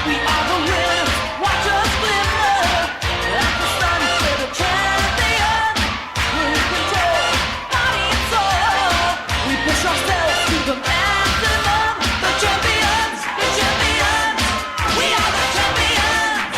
We are the winners, watch us glimmer. Like the sun, we're the champions. We're in control, body and soul. We push ourselves to the maximum. The champions, the champions. We are the champions.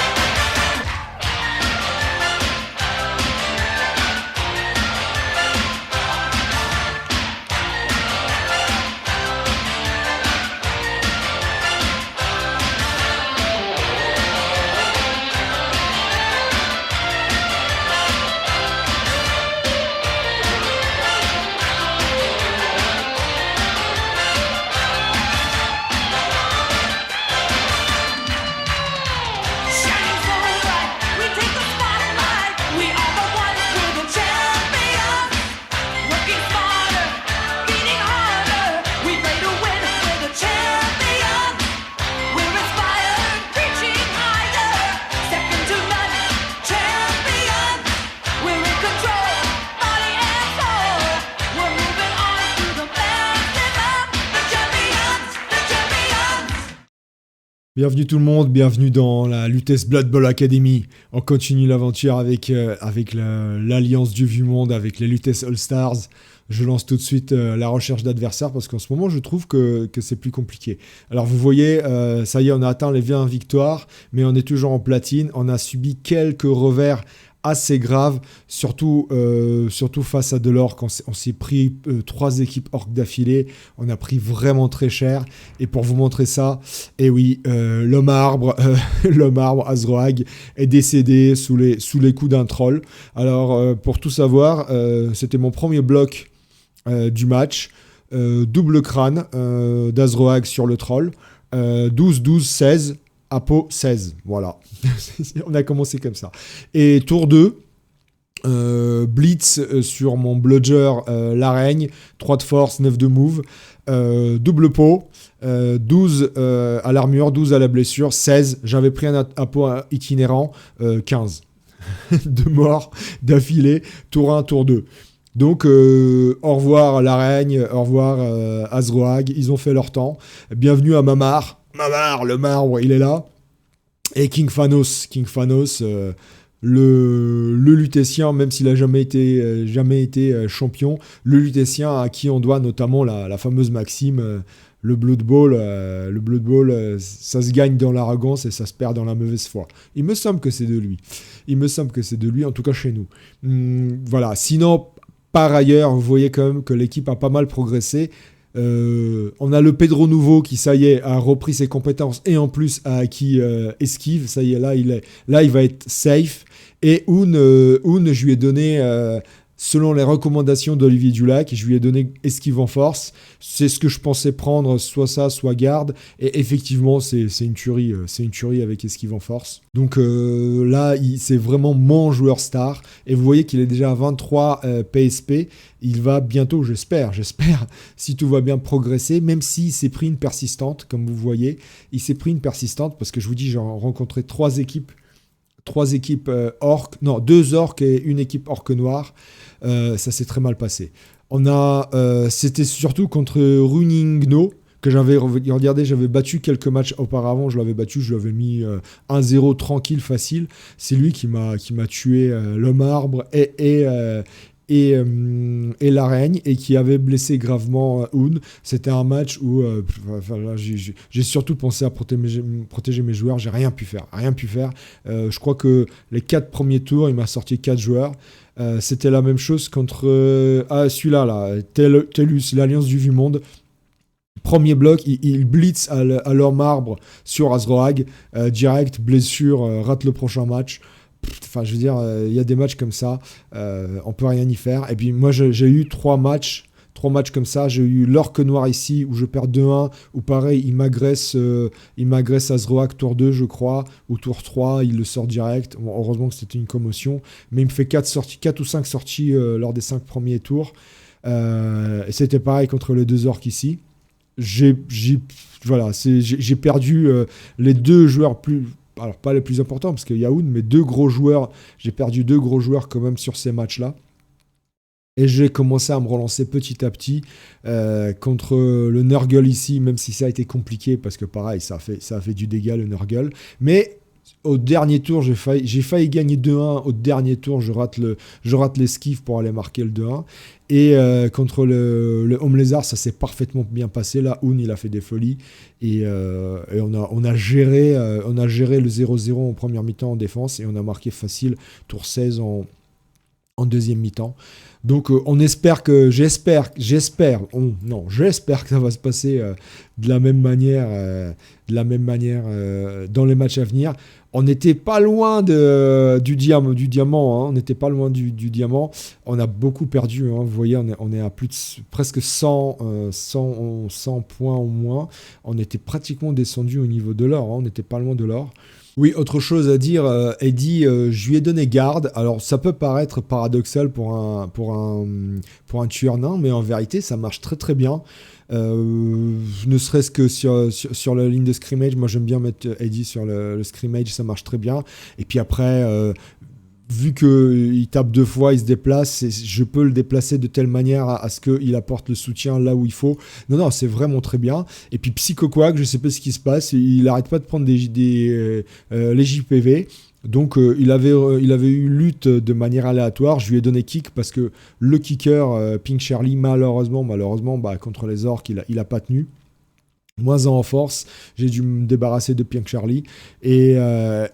Shining so bright, we take the spotlight. We are the ones, we're the champions. Working smarter, beating harder. We play to win, we're the champions. We're inspired, reaching higher. Second to none, champions. We're in control, body and soul. We're moving on to the maximum. The champions, the champions. Bienvenue tout le monde, bienvenue dans la Lutèce Blood Bowl Academy. On continue l'aventure avec l'Alliance du Vieux-Monde, avec les Lutèce All-Stars. Je lance tout de suite la recherche d'adversaires parce qu'en ce moment, je trouve que c'est plus compliqué. Alors vous voyez, ça y est, on a atteint les 20 victoires, mais on est toujours en platine. On a subi quelques revers assez grave, surtout face à Delors, quand on s'est pris 3 équipes orques d'affilée, on a pris vraiment très cher, et pour vous montrer ça, et oui, l'homme arbre, l'homme arbre Azroag est décédé sous les coups d'un troll. Alors pour tout savoir, c'était mon premier bloc du match, double crâne d'Azroag sur le troll, 12-12-16, Apo 16, voilà. On a commencé comme ça. Et tour 2, Blitz sur mon bludger l'araigne, 3 de force, 9 de move, double pot, 12 à l'armure, 12 à la blessure, 16, j'avais pris un Apo itinérant, 15. De mort d'affilée, tour 1, tour 2. Donc, au revoir l'araigne, au revoir Azroag, ils ont fait leur temps. Bienvenue à Mamar. Mamar, le marbre, il est là. Et King Phanos, le lutétien, même s'il n'a jamais été champion, le lutétien à qui on doit notamment la fameuse maxime, le Blood Bowl, ça se gagne dans l'arrogance et ça se perd dans la mauvaise foi. Il me semble que c'est de lui. En tout cas chez nous. Voilà. Sinon, par ailleurs, vous voyez quand même que l'équipe a pas mal progressé. On a le Pedro Nouveau qui, ça y est, a repris ses compétences et en plus a acquis esquive. Ça y est, là, il va être safe. Et Oun, je lui ai donné, selon les recommandations d'Olivier Dulac, je lui ai donné esquive en force. C'est ce que je pensais prendre, soit ça, soit garde. Et effectivement, c'est une tuerie avec esquive en force. Donc là, c'est vraiment mon joueur star. Et vous voyez qu'il est déjà à 23 PSP. Il va bientôt, j'espère, si tout va bien, progresser, même s'il s'est pris une persistante, comme vous voyez. Il s'est pris une persistante parce que je vous dis, j'ai rencontré 2 équipes orques, non, 2 orques et une équipe orque noire. Ça s'est très mal passé. C'était surtout contre Runingno, que j'avais battu quelques matchs auparavant. Je l'avais mis 1-0 tranquille, facile. C'est lui qui m'a tué l'homme arbre et l'araigne, et qui avait blessé gravement Oun. C'était un match où j'ai surtout pensé à protéger mes joueurs. J'ai rien pu faire. Je crois que les 4 premiers tours, il m'a sorti 4 joueurs. C'était la même chose contre celui-là, là, Tellus, l'Alliance du Vieux-Monde. Premier bloc, il blitz à l'homme arbre sur Azroag, direct, blessure, rate le prochain match. Enfin, je veux dire, il y a des matchs comme ça, on peut rien y faire. Et puis moi, j'ai eu 3 matchs comme ça. J'ai eu l'orque noir ici, où je perds 2-1, où pareil, il m'agresse Azroag tour 2, je crois, ou tour 3, il le sort direct. Bon, heureusement que c'était une commotion, mais il me fait 4 ou 5 sorties lors des 5 premiers tours. Et c'était pareil contre les 2 orques ici. J'ai perdu les 2 joueurs alors pas les plus importants parce qu'il y a Oun, mais 2 gros joueurs. J'ai perdu 2 gros joueurs quand même sur ces matchs-là. Et j'ai commencé à me relancer petit à petit contre le Nurgle ici, même si ça a été compliqué, parce que pareil, ça a fait du dégât le Nurgle. Mais au dernier tour, j'ai failli gagner 2-1. Au dernier tour, je rate l'esquive pour aller marquer le 2-1. Et contre le Homme Lézard, ça s'est parfaitement bien passé. Là, Hoon, il a fait des folies. Et on a géré le 0-0 en première mi-temps en défense. Et on a marqué facile tour 16 en deuxième mi-temps. Donc j'espère que ça va se passer de la même manière dans les matchs à venir. On n'était pas loin du diamant, hein. On n'était pas loin du diamant. On a beaucoup perdu, hein. Vous voyez, on est à plus de presque 100 points au moins. On était pratiquement descendu au niveau de l'or, hein. On n'était pas loin de l'or. Oui, autre chose à dire, Eddie, je lui ai donné garde. Alors, ça peut paraître paradoxal pour un tueur nain, mais en vérité, ça marche très très bien. Ne serait-ce que sur la ligne de scrimmage, moi j'aime bien mettre Eddie sur le scrimmage, ça marche très bien. Et puis après, vu qu'il tape 2 fois, il se déplace, je peux le déplacer de telle manière à ce qu'il apporte le soutien là où il faut. Non, c'est vraiment très bien. Et puis Psycho Quack, je sais pas ce qui se passe, il arrête pas de prendre les JPV. Donc il avait eu lutte de manière aléatoire, je lui ai donné kick parce que le kicker Pink Charlie malheureusement contre les orques il a pas tenu. Moins en force, j'ai dû me débarrasser de Pink Charlie et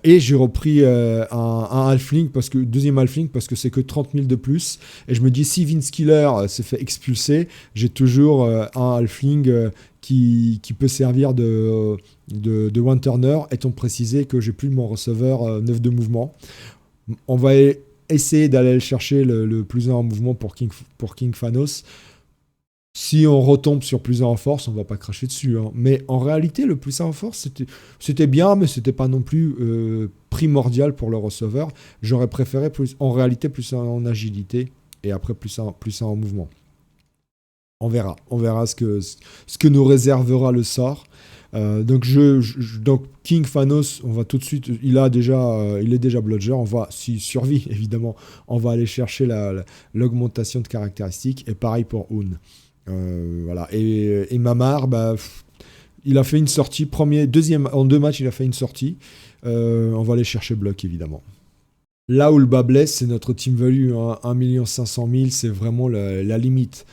j'ai repris un halfling deuxième halfling parce que c'est que 30 000 de plus et je me dis si Vince Killer s'est fait expulser, j'ai toujours un halfling qui peut servir de one turner, étant précisé que j'ai plus mon receveur 9 de mouvement. On va essayer d'aller le chercher le plus 1 en mouvement pour King Phanos. Si on retombe sur plus 1 en force, on va pas cracher dessus, hein. Mais en réalité, le plus 1 en force, c'était bien, mais c'était pas non plus primordial pour le receveur. J'aurais préféré en réalité plus 1 en agilité et après plus 1 en mouvement. On verra ce que nous réservera le sort. Donc King Phanos, on va tout de suite, il est déjà bludger, s'il survit évidemment, on va aller chercher l'augmentation de caractéristiques et pareil pour Hoon. Voilà. Et Mamar, il a fait une sortie, en 2 matchs il a fait une sortie, on va aller chercher bloc évidemment. Là où le bas blesse, c'est notre team value, hein. 1 500 000, c'est vraiment la limite.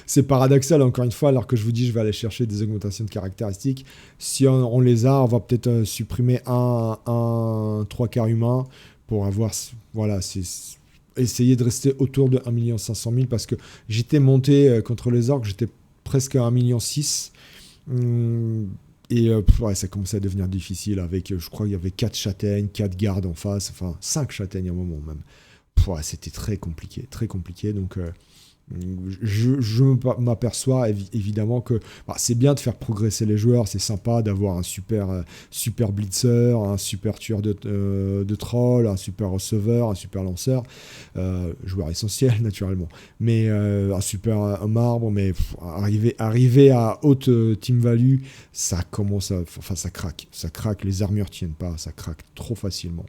C'est paradoxal encore une fois, alors que je vous dis je vais aller chercher des augmentations de caractéristiques. Si on les a, on va peut-être supprimer un 3/4 humain pour avoir, voilà, essayer de rester autour de 1 500 000 parce que j'étais monté contre les orques, j'étais presque à 1,6 million. Et ça commençait à devenir difficile avec, je crois qu'il y avait 4 châtaignes, 4 gardes en face, enfin 5 châtaignes à un moment même. C'était très compliqué, donc je m'aperçois évidemment que c'est bien de faire progresser les joueurs, c'est sympa d'avoir un super blitzer, un super tueur de troll, un super receveur, un super lanceur, joueur essentiel naturellement, mais un super marbre, mais arriver à haute team value, ça craque, les armures tiennent pas, ça craque trop facilement.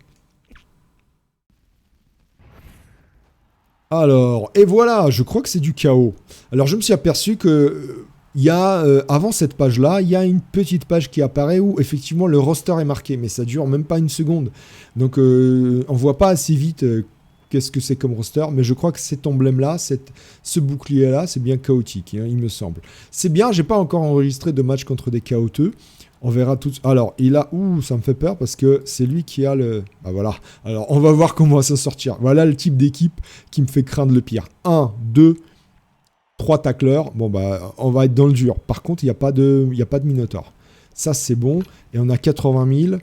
Alors, et voilà, je crois que c'est du chaos. Alors, je me suis aperçu que avant cette page-là, il y a une petite page qui apparaît où effectivement le roster est marqué, mais ça dure même pas 1 seconde. Donc, on voit pas assez vite qu'est-ce que c'est comme roster, mais je crois que cet emblème-là, ce bouclier-là, c'est bien chaotique, hein, il me semble. C'est bien, j'ai pas encore enregistré de match contre des chaoteux. On verra tout. Alors, ça me fait peur parce que c'est lui qui a le. Voilà. Alors, on va voir comment s'en sortir. Voilà le type d'équipe qui me fait craindre le pire. 1, 2, 3 tacleurs. Bon, on va être dans le dur. Par contre, il n'y a pas de Minotaur. Ça, c'est bon. Et on a 80 000.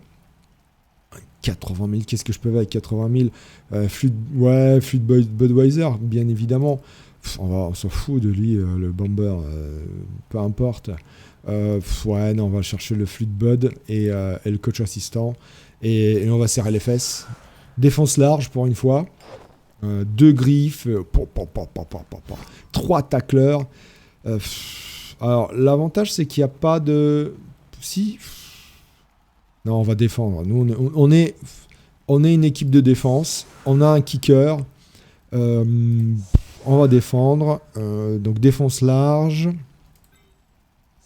80 000, qu'est-ce que je peux faire avec 80 000 Flûte Budweiser, bien évidemment. On s'en fout de lui, le bomber. Peu importe. On va chercher le flûte Bud et le coach assistant et on va serrer les fesses. Défense large pour une fois. 2 griffes, 3 tacleurs. Alors l'avantage c'est qu'il n'y a pas de... Non, on va défendre. Nous on est une équipe de défense. On a un kicker. On va défendre. Donc défense large.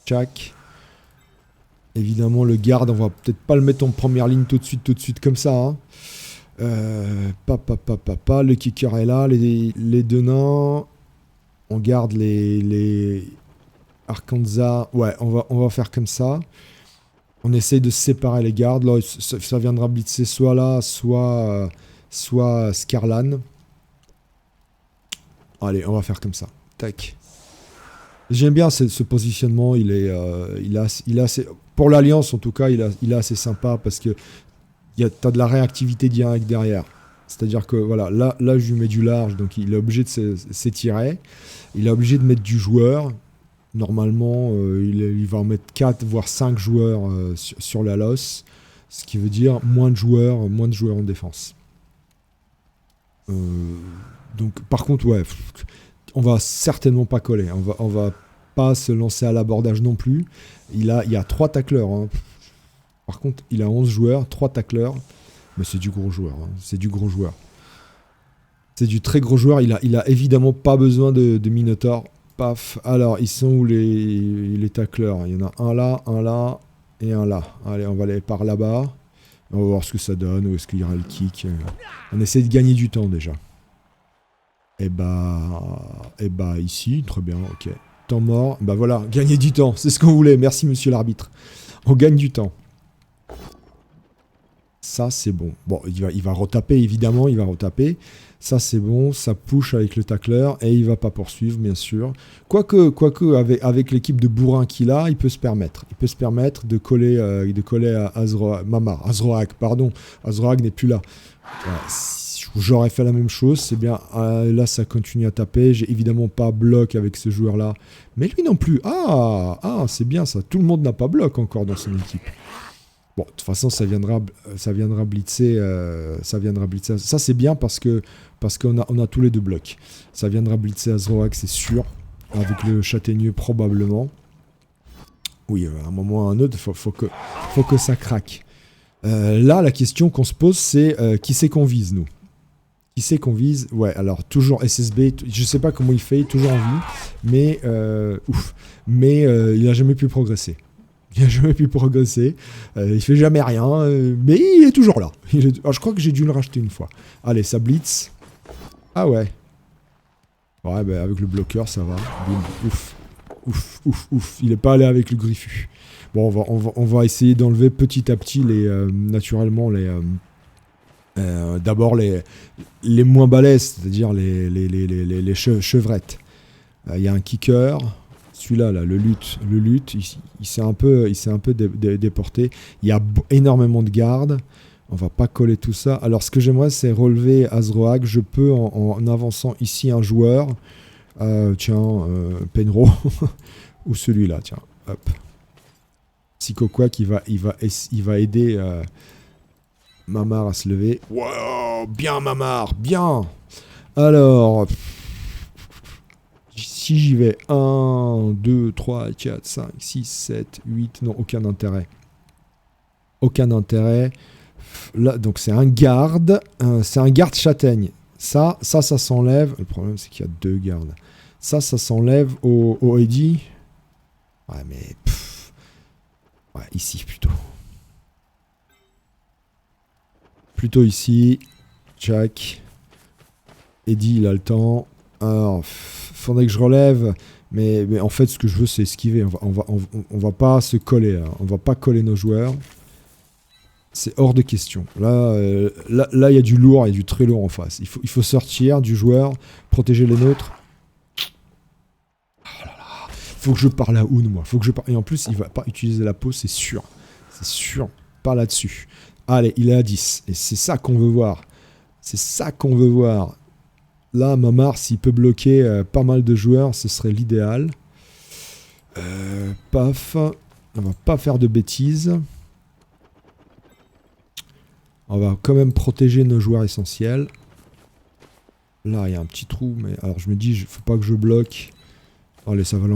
Tchac. Évidemment, le garde, on va peut-être pas le mettre en première ligne tout de suite comme ça. Hein. Le kicker est là. Les deux nains. On garde les Arkansas. Ouais, on va faire comme ça. On essaye de séparer les gardes. Là, ça viendra blitzer soit là, soit Scarlan. Allez, on va faire comme ça. Tac. J'aime bien ce positionnement. Il est assez, pour l'Alliance, en tout cas, il est assez sympa parce que t'as de la réactivité directe derrière. C'est-à-dire que voilà, là, je lui mets du large, donc il est obligé de s'étirer. Il est obligé de mettre du joueur. Normalement, il va en mettre 4, voire 5 joueurs sur la losse. Ce qui veut dire moins de joueurs en défense. Donc, par contre, ouais, on va certainement pas coller. On va pas se lancer à l'abordage non plus. Il y a 3 tacleurs. Hein. Par contre, il a 11 joueurs, 3 tacleurs. Mais c'est du gros joueur. Hein. C'est du gros joueur. C'est du très gros joueur. Il a évidemment pas besoin de Minotaur. Paf. Alors, ils sont où les tacleurs? Il y en a un là et un là. Allez, on va aller par là-bas. On va voir ce que ça donne. Où est-ce qu'il y aura le kick. On essaie de gagner du temps déjà. Et bah ici, très bien, ok. Temps mort, bah voilà, gagner du temps, c'est ce qu'on voulait, merci monsieur l'arbitre. On gagne du temps. Ça c'est bon. Bon, il va retaper, évidemment, il va retaper. Ça c'est bon, ça push avec le tacleur et il va pas poursuivre, bien sûr. Quoique avec l'équipe de bourrin qu'il a, il peut se permettre. Il peut se permettre de coller à Azroak, pardon. Azroak n'est plus là. J'aurais fait la même chose, c'est bien. Là, ça continue à taper. J'ai évidemment pas bloc avec ce joueur-là. Mais lui non plus. Ah, c'est bien ça. Tout le monde n'a pas bloc encore dans son équipe. Bon, de toute façon, ça viendra blitzer. Ça, c'est bien parce qu'on a tous les deux blocs. Ça viendra blitzer Azroak, c'est sûr. Avec le châtaigneux, probablement. Oui, à un moment ou à un autre, faut que ça craque. Là, la question qu'on se pose, c'est qui c'est qu'on vise, nous? Qui c'est qu'on vise? Ouais, alors toujours SSB, je sais pas comment il fait, toujours en vie, mais il a jamais pu progresser. Il fait jamais rien, mais il est toujours là. Je crois que j'ai dû le racheter une fois. Allez, ça blitz. Ah ouais. Ouais, bah avec le bloqueur, ça va. Boum. Ouf. Il est pas allé avec le griffu. Bon, on va essayer d'enlever petit à petit naturellement d'abord les moins balèzes, c'est-à-dire les chevrettes. Il y a un kicker, celui-là, le lutte, il s'est un peu déporté. Il y a énormément de gardes. On va pas coller tout ça. Alors, ce que j'aimerais, c'est relever Azroak. Je peux, en avançant ici un joueur, Penro, ou celui-là, tiens, hop. Psychoquack, il va aider Mamar à se lever. Wow, bien Mamar, bien. Alors, si j'y vais, 1, 2, 3, 4, 5, 6, 7, 8, non, aucun intérêt. Là, donc c'est un garde châtaigne. Ça s'enlève. Le problème, c'est qu'il y a 2 gardes. Ça s'enlève au Eddy. Ouais, mais... Ouais, ici, plutôt. Plutôt ici. Jack. Eddy, il a le temps. Alors, faudrait que je relève. Mais en fait, ce que je veux, c'est esquiver. On va pas se coller. Hein. On va pas coller nos joueurs. C'est hors de question. Là, il y a du lourd, il y a du très lourd en face. Il faut sortir du joueur, protéger les nôtres. Oh là là. Faut que je parle à Hoon, moi. Et en plus, il va pas utiliser la pause, c'est sûr. C'est sûr. Pas là-dessus. Allez, il est à 10. Et c'est ça qu'on veut voir. Là, Mamar, s'il peut bloquer pas mal de joueurs, ce serait l'idéal. Paf. On va pas faire de bêtises. On va quand même protéger nos joueurs essentiels. Là, il y a un petit trou, mais alors je me dis, faut pas que je bloque. Allez, ça va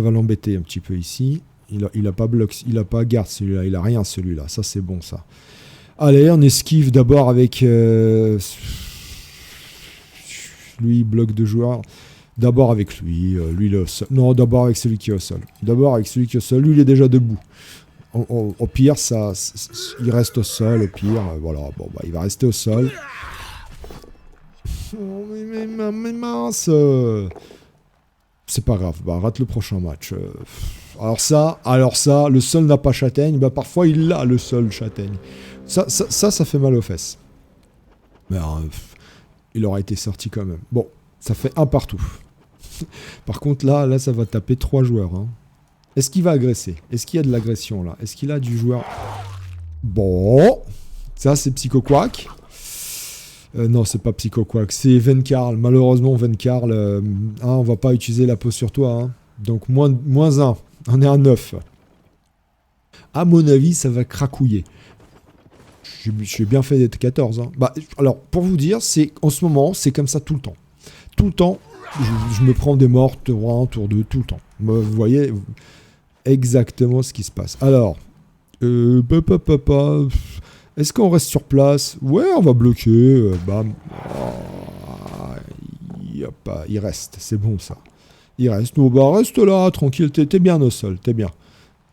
l'embêter un petit peu ici. Il a pas bloc, il a pas garde celui-là, il a rien celui-là. Ça, c'est bon, ça. Allez, on esquive d'abord avec... lui, il bloque 2 joueurs. D'abord avec lui, lui il est au sol. Non, d'abord avec celui qui est au sol. D'abord avec celui qui est au sol. Lui, il est déjà debout. Au pire, il reste au sol. Au pire, voilà. Bon, bah, il va rester au sol. Oh, mais mince. C'est pas grave. Bah, rate le prochain match. Alors ça, le sol n'a pas châtaigne. Bah, parfois, il a le sol châtaigne. Ça fait mal aux fesses. Mais il aura été sorti quand même. Bon, ça fait 1 partout. Par contre, là, ça va taper 3 joueurs. Hein. Est-ce qu'il va agresser? Est-ce qu'il y a de l'agression, là? Est-ce qu'il a du joueur? Bon, ça, c'est Psycho Quack. Non, c'est pas Psycho Quack, c'est Venkarl. Malheureusement, Venkarl, on va pas utiliser la pause sur toi. Hein. Donc, moins 1. On est à 9. À mon avis, ça va cracouiller. J'ai bien fait d'être 14. Hein. Bah, alors, pour vous dire, en ce moment, c'est comme ça tout le temps. Tout le temps, je me prends des morts, tour 1, tour 2, tout le temps. Vous voyez exactement ce qui se passe. Alors, est-ce qu'on reste sur place? Ouais, on va bloquer. Bam. Il reste, c'est bon ça. Il reste. Bon, bah reste là, tranquille. T'es bien au sol, t'es bien.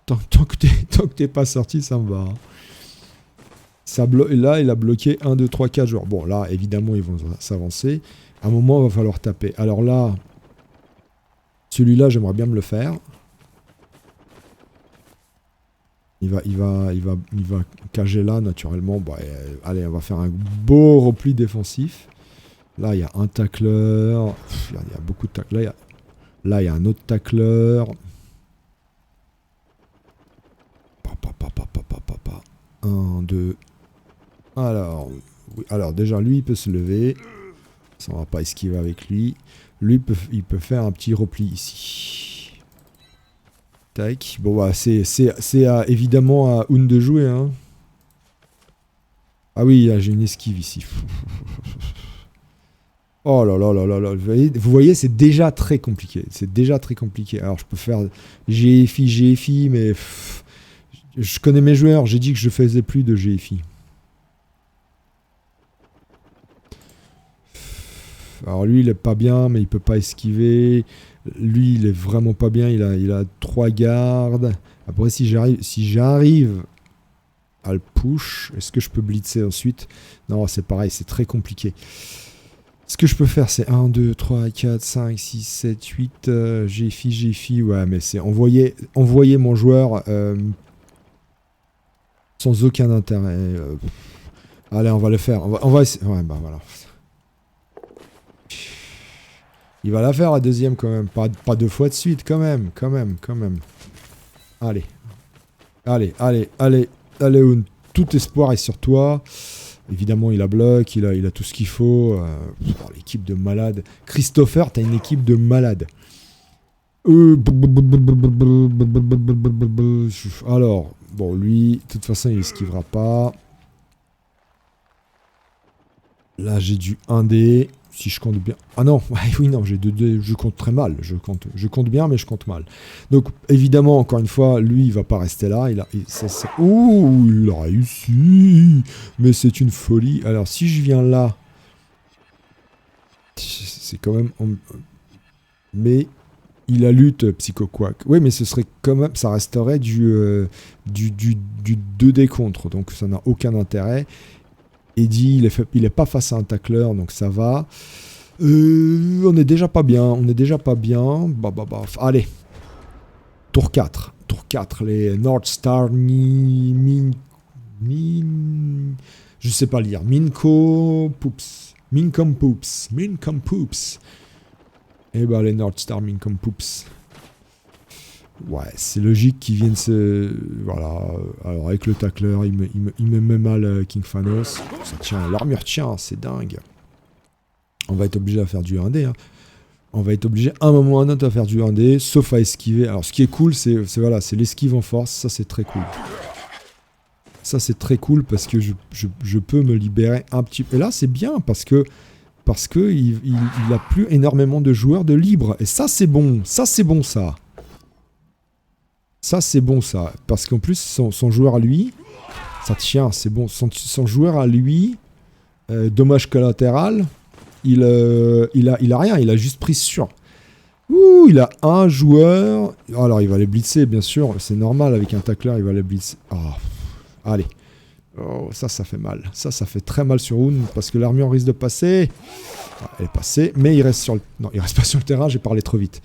Tant que t'es pas sorti, ça me va. Hein. Là, il a bloqué 1, 2, 3, 4 joueurs. Bon, là, évidemment, ils vont s'avancer. À un moment, il va falloir taper. Alors là, celui-là, j'aimerais bien me le faire. Il va cager là, naturellement. Bah, allez, on va faire un beau repli défensif. Là, il y a un tacleur. Il y a beaucoup de tacleurs. Là, il y a un autre tacleur. 1, 2. Alors, déjà, lui, il peut se lever. Ça, on va pas esquiver avec lui. Lui, il peut faire un petit repli ici. Tac. Bon, bah, c'est évidemment à Hoon de jouer. Hein. Ah oui, j'ai une esquive ici. Oh là là là là là. Vous voyez, c'est déjà très compliqué. C'est déjà très compliqué. Alors, je peux faire GFI, mais... je connais mes joueurs. J'ai dit que je faisais plus de GFI. Alors lui, il est pas bien, mais il peut pas esquiver. Lui, il est vraiment pas bien. Il a 3 gardes. Après, si j'arrive à le push, est-ce que je peux blitzer ensuite? Non, c'est pareil, c'est très compliqué. Ce que je peux faire, c'est 1, 2, 3, 4, 5, 6, 7, 8, GFI. Ouais, mais c'est envoyer mon joueur sans aucun intérêt. Allez, on va le faire. On va essayer. Ouais, bah voilà. Il va la faire la deuxième quand même. Pas 2 fois de suite quand même. Allez. Allez, Hoon. Tout espoir est sur toi. Évidemment, il a bloc, il a tout ce qu'il faut. L'équipe de malades. Christopher, t'as une équipe de malades. Alors, bon, lui, de toute façon, il esquivera pas. Là, j'ai du 1D. Si je compte bien... Ah non, oui, non, j'ai 2D, je compte très mal. Je compte bien, mais je compte mal. Donc, évidemment, encore une fois, lui, il va pas rester là. Il a réussi. Mais c'est une folie. Alors, si je viens là... C'est quand même... Mais... Il a lutte Psycho Quack. Oui, mais ce serait quand même... Ça resterait du 2D contre. Donc, ça n'a aucun intérêt. Eddie, il est pas face à un tacleur, donc ça va. On est déjà pas bien. Allez. Tour 4. Les North Star je sais pas lire. Mincom Poops. Et bah les North Star Mincom Poops. Ouais, c'est logique qu'ils viennent se... Voilà. Alors, avec le tacleur, il me met mal King Phanos. Ça tient, l'armure tient, c'est dingue. On va être obligé à faire du 1D. Hein. On va être obligé, à un moment ou à un autre, à faire du 1D, sauf à esquiver. Alors, ce qui est cool, c'est l'esquive en force. Ça, c'est très cool. Ça, c'est très cool parce que je peux me libérer un petit peu. Et là, c'est bien parce que il a plus énormément de joueurs de libre. Et ça, c'est bon. Ça, c'est bon, ça. Ça, c'est bon, ça. Parce qu'en plus, son joueur à lui... Ça tient, c'est bon. Son joueur à lui... dommage collatéral. il a rien, il a juste prise sur. Ouh, il a un joueur. Alors, il va les blitzer, bien sûr. C'est normal, avec un tacleur, il va les blitzer. Oh, allez. Oh, ça fait mal. Ça fait très mal sur Hoon, parce que l'armure risque de passer. Ah, elle est passée, mais il reste sur le... Non, il reste pas sur le terrain, j'ai parlé trop vite.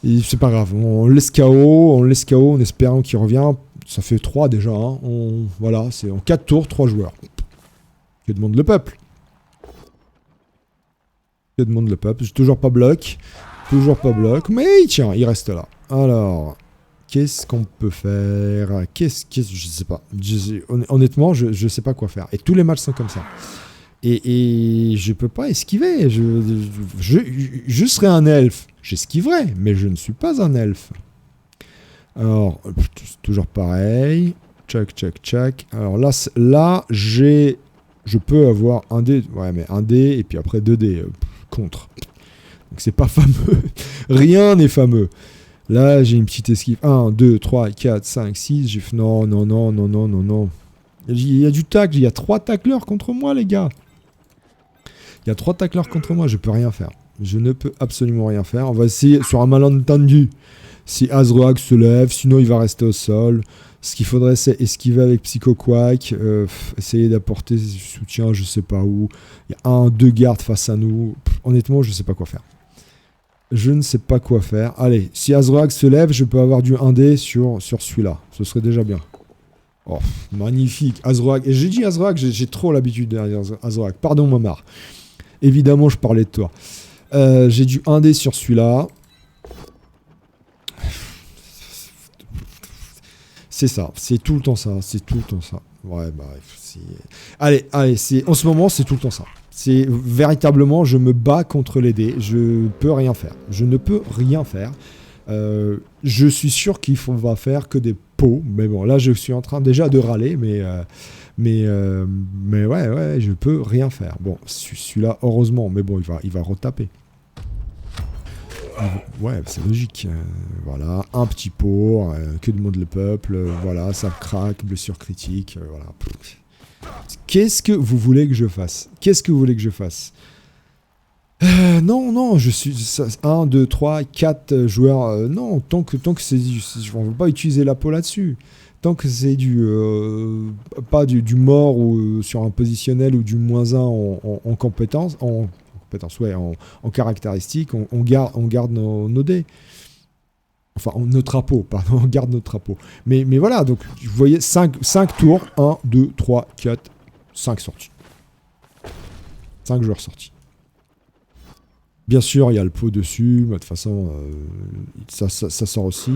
C'est pas grave, on laisse KO, en espérant qu'il revient. Ça fait 3 déjà, hein. Voilà, c'est en 4 tours, 3 joueurs. Que demande le peuple? Que demande le peuple? J'ai toujours pas bloc. Mais tiens, il reste là. Alors, qu'est-ce qu'on peut faire? Je sais pas. Honnêtement, je sais pas quoi faire. Et tous les matchs sont comme ça. Et je peux pas esquiver. Je serais un elfe. J'esquiverais, mais je ne suis pas un elfe. Alors, c'est toujours pareil. Tchac. Alors là, je peux avoir un dé. Ouais, mais un dé et puis après 2 dés contre. Donc c'est pas fameux. Rien n'est fameux. Là, j'ai une petite esquive. 1, 2, 3, 4, 5, 6. J'ai fait non. Il y a du tacle. Il y a 3 tacleurs contre moi, les gars. Il y a 3 tacleurs contre moi. Je peux rien faire. Je ne peux absolument rien faire. On va essayer sur un malentendu. Si Azroag se lève, sinon il va rester au sol. Ce qu'il faudrait, c'est esquiver avec Psycho Quack, essayer d'apporter soutien, je sais pas où. Il y a 2 gardes face à nous. Honnêtement, je sais pas quoi faire. Je ne sais pas quoi faire. Allez, si Azroag se lève, je peux avoir du 1D sur celui-là. Ce serait déjà bien. Oh, magnifique. Azroag. Et j'ai dit Azroag, j'ai trop l'habitude derrière Azroag. Pardon, Mamar. Évidemment, je parlais de toi. J'ai du 1D sur celui-là. C'est ça, c'est tout le temps ça, Ouais, bref, allez, en ce moment, c'est tout le temps ça. C'est véritablement, je me bats contre les dés, je peux rien faire. Je ne peux rien faire. Je suis sûr qu'il va faire que des pots, mais bon, là, je suis en train déjà de râler, mais ouais, je peux rien faire. Bon, celui-là, heureusement, mais bon, il va retaper. Ouais, c'est logique. Voilà, un petit pot, que demande le peuple, voilà, ça craque, blessure critique, voilà. Qu'est-ce que vous voulez que je fasse? Non, je suis 1, 2, 3, 4 joueurs. Non, tant que c'est... On ne veut pas utiliser la peau là-dessus. Tant que c'est pas du mort ou sur un positionnel ou du -1 en compétence, en caractéristiques, on garde nos dés. Enfin, notre drapeau, pardon, on garde notre drapeau. Mais voilà, donc vous voyez, 5 tours, 1, 2, 3, 4, 5 sorties. 5 joueurs sortis. Bien sûr, il y a le pot dessus, mais de toute façon, ça sort aussi.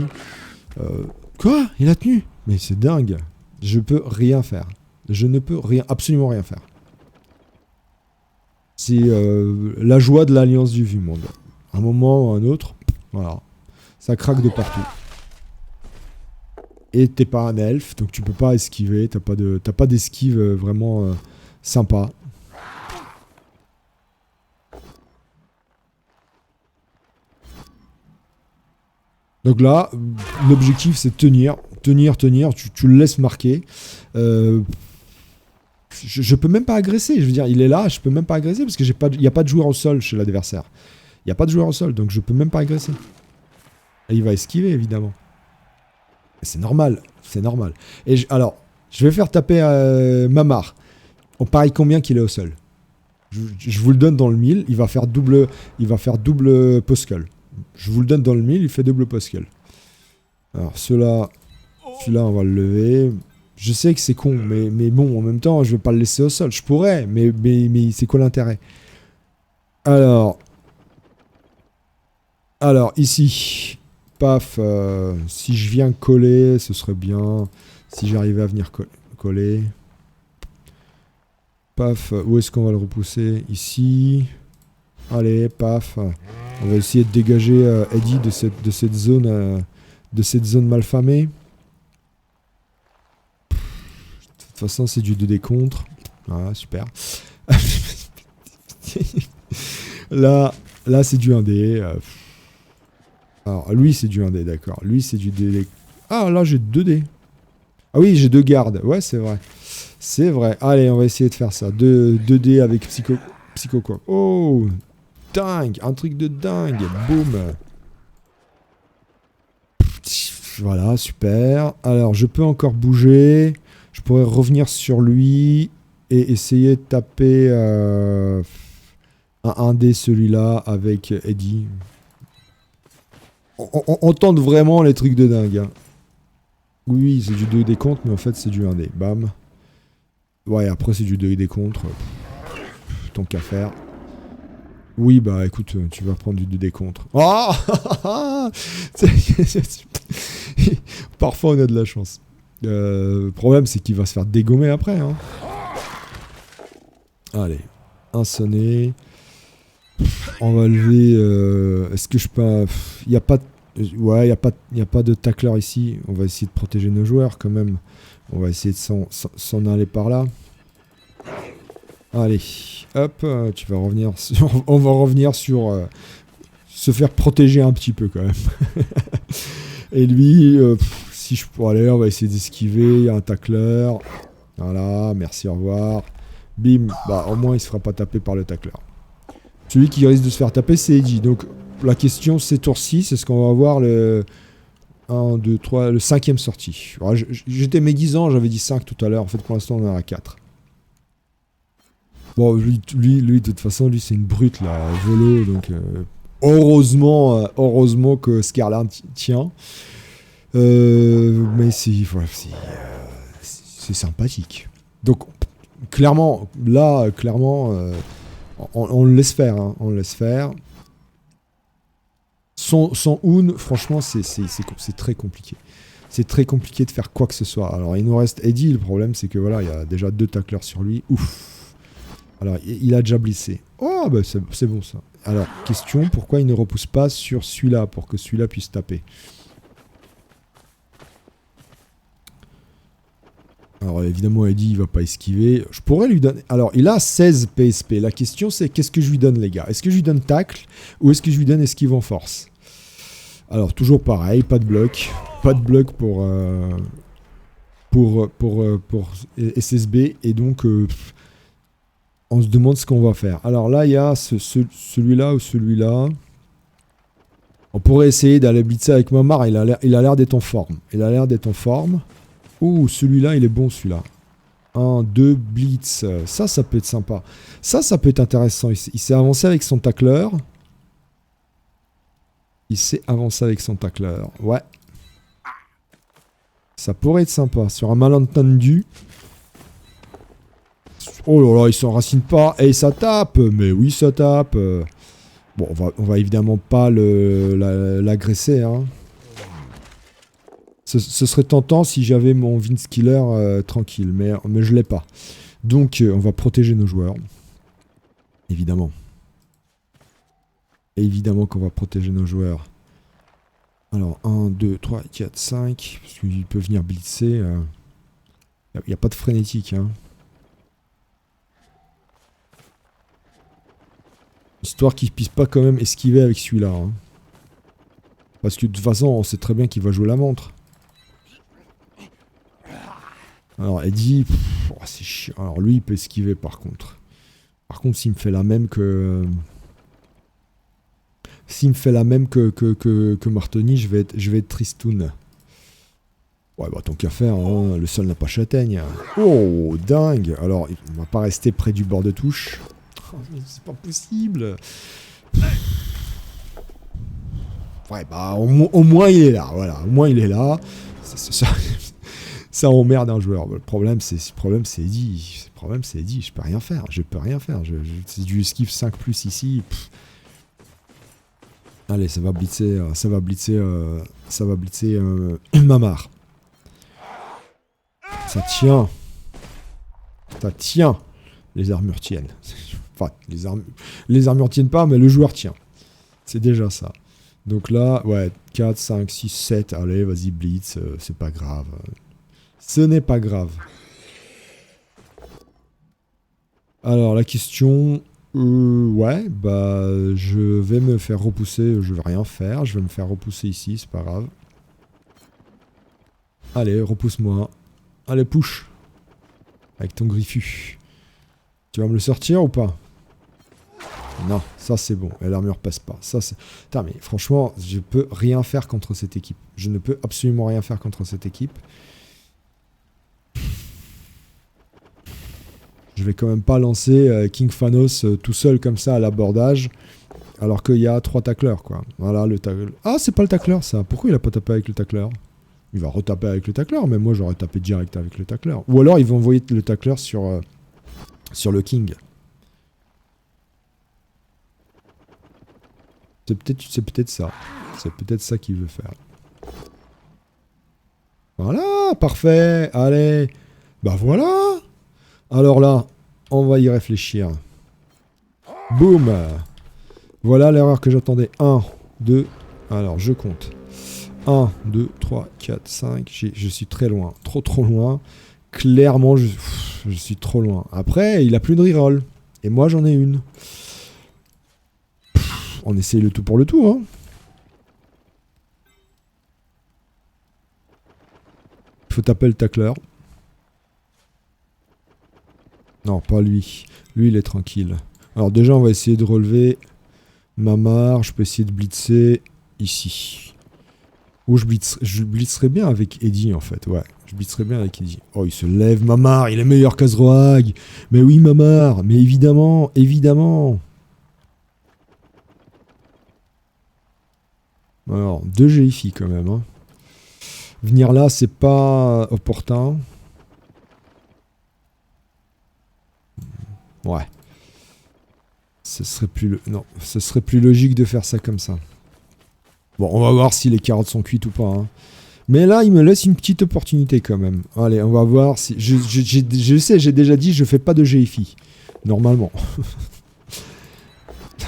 Quoi? Il a tenu? Mais c'est dingue. Je peux rien faire. Je ne peux absolument rien faire. C'est la joie de l'Alliance du Vu-Monde. Un moment ou un autre, voilà. Ça craque de partout. Et t'es pas un elfe, donc tu peux pas esquiver. T'as pas d'esquive vraiment sympa. Donc là, l'objectif c'est tenir. Tu le laisses marquer. Je peux même pas agresser. Je veux dire, il est là, je peux même pas agresser parce que il n'y a pas de joueur au sol chez l'adversaire. Il n'y a pas de joueur au sol, donc je peux même pas agresser. Et il va esquiver, évidemment. C'est normal. Et alors, je vais faire taper Mamar. On parie combien qu'il est au sol. Je vous le donne dans le 1000. Il va faire double poskel. Je vous le donne dans le 1000, il fait double poskel. Alors, celui-là, on va le lever. Je sais que c'est con, mais bon, en même temps, je vais pas le laisser au sol. Je pourrais, mais c'est quoi l'intérêt? Alors, ici, paf, si je viens coller, ce serait bien. Si j'arrivais à venir coller. Paf, où est-ce qu'on va le repousser? Ici. Allez, paf. On va essayer de dégager Eddie de cette zone malfamée. De toute façon, c'est du 2D contre. Voilà, super. là, c'est du 1D. Alors, lui, c'est du 1D, d'accord. Lui, c'est du 2D. Ah, là, j'ai 2D. Ah oui, j'ai 2 gardes. Ouais, c'est vrai. Allez, on va essayer de faire ça. 2D avec psycho quoi. Oh, dingue, un truc de dingue. Boum. Voilà, super. Alors, je peux encore bouger. Je pourrais revenir sur lui et essayer de taper un dé celui-là avec Eddie. On tente vraiment les trucs de dingue. Hein. Oui, c'est du 2D contre, mais en fait c'est du 1D. Bam. Ouais, après c'est du 2D contre. Tant qu'à faire. Oui, bah écoute, tu vas prendre du 2D contre. Oh Parfois on a de la chance. Le problème c'est qu'il va se faire dégommer après. Hein. Allez, un sonné. On va lever. Est-ce que je peux. Il n'y a pas de. Ouais, il n'y a pas de tacleur ici. On va essayer de protéger nos joueurs quand même. On va essayer de s'en aller par là. Allez, hop, tu vas revenir sur, on va revenir sur se faire protéger un petit peu quand même. Et lui, si je peux aller, on va essayer d'esquiver. Il y a un tacleur. Voilà, merci, au revoir. Bim, bah au moins il se fera pas taper par le tacleur. Celui qui risque de se faire taper, c'est Eddie. Donc la question, c'est tour 6, est-ce qu'on va avoir le 1, 2, 3, le 5e sortie. J'étais médisant, j'avais dit 5 tout à l'heure. En fait, pour l'instant, on en a 4. Bon, lui, de toute façon, lui, c'est une brute, là, volo. Donc, heureusement que Scarlet tient. Mais c'est sympathique. Donc, clairement, là, on le laisse faire. Hein, on le laisse faire. Son Hoon, franchement, c'est très compliqué. C'est très compliqué de faire quoi que ce soit. Alors, il nous reste Eddie. Le problème, c'est que voilà, il y a déjà 2 tacleurs sur lui. Ouf. Alors, il a déjà blissé. Oh, bah c'est bon ça. Alors, question, pourquoi il ne repousse pas sur celui-là pour que celui-là puisse taper? Alors, évidemment, Eddie, il va pas esquiver. Je pourrais lui donner... Alors, il a 16 PSP. La question, c'est qu'est-ce que je lui donne, les gars? Est-ce que je lui donne tacle ou est-ce que je lui donne esquive en force? Alors, toujours pareil, pas de bloc. Pas de bloc pour SSB. Et donc... on se demande ce qu'on va faire. Alors là, il y a celui-là ou celui-là. On pourrait essayer d'aller blitzer avec Mamar. Il a l'air d'être en forme. Il a l'air d'être en forme. Ouh, celui-là, il est bon, celui-là. 1, 2, blitz. Ça peut être sympa. Ça peut être intéressant. Il s'est avancé avec son tacleur. Ouais. Ça pourrait être sympa. Sur un malentendu... Oh là là, il s'enracine pas. Et ça tape. Mais oui, ça tape. Bon, on va évidemment pas l'agresser. Hein. Ce serait tentant si j'avais mon Vince Killer tranquille. Mais je l'ai pas. Donc, on va protéger nos joueurs. Évidemment. Évidemment qu'on va protéger nos joueurs. Alors, 1, 2, 3, 4, 5. Parce qu'il peut venir blitzer. Il n'y a pas de frénétique. Hein. Histoire qu'il puisse pas quand même esquiver avec celui-là. Hein. Parce que de toute façon, on sait très bien qu'il va jouer la montre. Alors, Eddie, c'est chiant. Alors, lui, il peut esquiver par contre. Par contre, s'il me fait la même que... S'il me fait la même que Martoni, je vais être tristoun. Ouais, bah tant qu'à faire, hein, le sol n'a pas châtaigne. Oh, dingue. Alors, on va pas rester près du bord de touche. C'est pas possible. Ouais, bah au moins il est là. Voilà, au moins il est là. Ça emmerde un joueur. Le problème c'est Eddie. Le problème c'est Eddie. Je peux rien faire. C'est du esquive 5+ ici. Pff. Allez, ça va blitzer Mamar. Ça tient. Les armures tiennent. Enfin, les armures tiennent pas, mais le joueur tient. C'est déjà ça. Donc là, ouais, 4, 5, 6, 7. Allez, vas-y, blitz. C'est pas grave. Ce n'est pas grave. Alors, la question... ouais, bah, je vais me faire repousser. Je vais rien faire. Je vais me faire repousser ici, c'est pas grave. Allez, repousse-moi. Allez, push. Avec ton griffu. Tu vas me le sortir ou pas? Non, ça c'est bon. Et l'armure passe pas. Ça, c'est... Putain, mais franchement, je peux rien faire contre cette équipe. Je ne peux absolument rien faire contre cette équipe. Je vais quand même pas lancer King Phanos tout seul comme ça à l'abordage. Alors qu'il y a 3 tacleurs, quoi. Voilà, le tacle. Ah, c'est pas le tacleur, ça. Pourquoi il a pas tapé avec le tacleur? Il va retaper avec le tacleur, mais moi j'aurais tapé direct avec le tacleur. Ou alors ils vont envoyer le tacleur sur le King. C'est peut-être ça. C'est peut-être ça qu'il veut faire. Voilà, parfait. Allez. Bah voilà. Alors là, on va y réfléchir. Boum. Voilà l'erreur que j'attendais. 1, 2. Alors, je compte. 1, 2, 3, 4, 5. Je suis très loin. Trop loin. Clairement, je suis trop loin. Après, il a plus de reroll. Et moi, j'en ai une. On essaye le tout pour le tout, hein. Faut taper le tacleur. Non, pas lui. Lui, il est tranquille. Alors déjà, on va essayer de relever Mamar. Je peux essayer de blitzer ici. Ou je blitzerai bien avec Eddie, en fait. Ouais, je blitzerai bien avec Eddie. Oh, il se lève, Mamar. Il est meilleur qu'Azroag. Mais oui, Mamar. Mais évidemment, évidemment. Alors, 2 GFI quand même. Hein. Venir là, c'est pas opportun. Ouais. Ce serait plus logique de faire ça comme ça. Bon, on va voir si les carottes sont cuites ou pas. Hein. Mais là, il me laisse une petite opportunité quand même. Allez, on va voir si... Je sais, j'ai déjà dit, je fais pas de GFI. Normalement.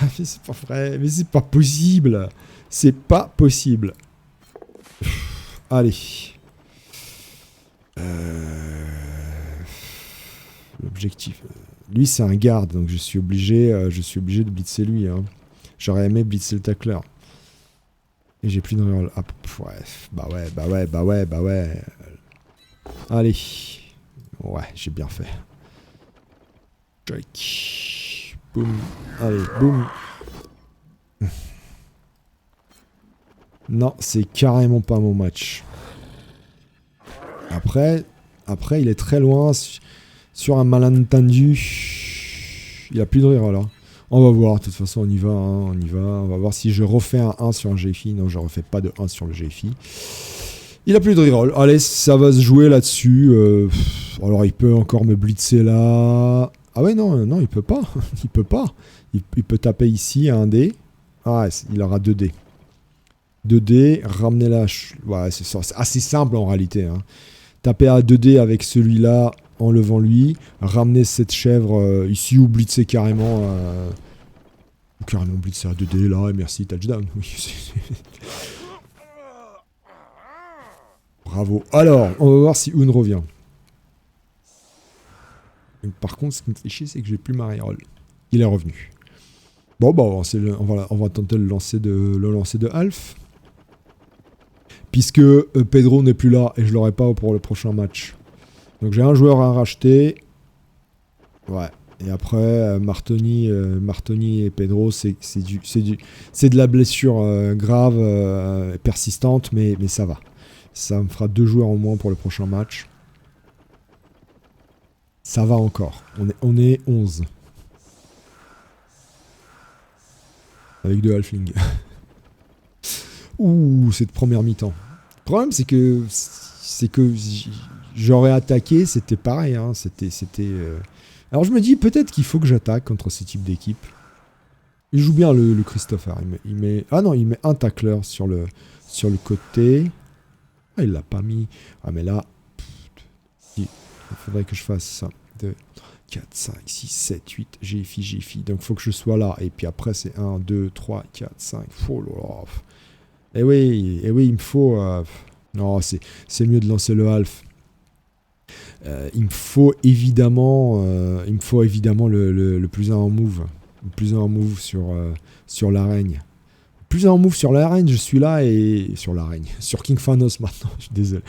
Mais c'est pas vrai, mais c'est pas possible. C'est pas possible. Allez. L'objectif... Lui, c'est un garde, donc je suis obligé de blitzer lui. Hein. J'aurais aimé blitzer le tacleur. Et j'ai plus de reroll. Ah, bah ouais. Allez. Ouais, j'ai bien fait. Strike. Boum. Allez, boum. Non, c'est carrément pas mon match. Après, il est très loin... Sur un malentendu, il a plus de reroll. Hein. On va voir, de toute façon on y va, hein, on y va. On va voir si je refais un 1 sur un GFI. Non, je refais pas de 1 sur le GFI. Il a plus de reroll. Allez, ça va se jouer là-dessus. Alors il peut encore me blitzer là. Ah ouais, non, il peut pas. Il peut pas. Il peut taper ici à 1 dé. Ah, il aura 2 dés. 2 dés, ramener la... Ouais, c'est assez simple en réalité. Hein. Taper à 2 dés avec celui-là... Enlevant lui, ramener cette chèvre ici ou blitzer carrément. Ou carrément blitzer à 2D là, et merci, touchdown. Oui, bravo. Alors, on va voir si Un revient. Et par contre, ce qui me fait chier, c'est que j'ai plus ma reroll. Il est revenu. Bon, bah, on va tenter le lancer de Alf. Puisque Pedro n'est plus là et je l'aurai pas pour le prochain match. Donc j'ai un joueur à racheter. Ouais. Et après, Martoni et Pedro, c'est de la blessure grave, persistante, mais ça va. Ça me fera 2 joueurs en moins pour le prochain match. Ça va encore. On est 11. Avec 2 halflings. Ouh, cette première mi-temps. Le problème, c'est que j'aurais attaqué, c'était pareil. Hein, Alors je me dis, peut-être qu'il faut que j'attaque contre ce type d'équipe. Il joue bien le Christopher. Il met un tacleur sur le côté. Ah, il l'a pas mis. Ah, mais là, il faudrait que je fasse ça. 2, 4, 5, 6, 7, 8, GFI. Donc il faut que je sois là. Et puis après, c'est 1, 2, 3, 4, 5. Oh là là. Eh oui, il me faut... Non, c'est mieux de lancer le half. Il me faut évidemment le plus 1 en move. Le plus 1 en move sur l'arène. Plus 1 en move sur l'arène, je suis là et... Sur l'arène. Sur King Phanos maintenant, je suis désolé.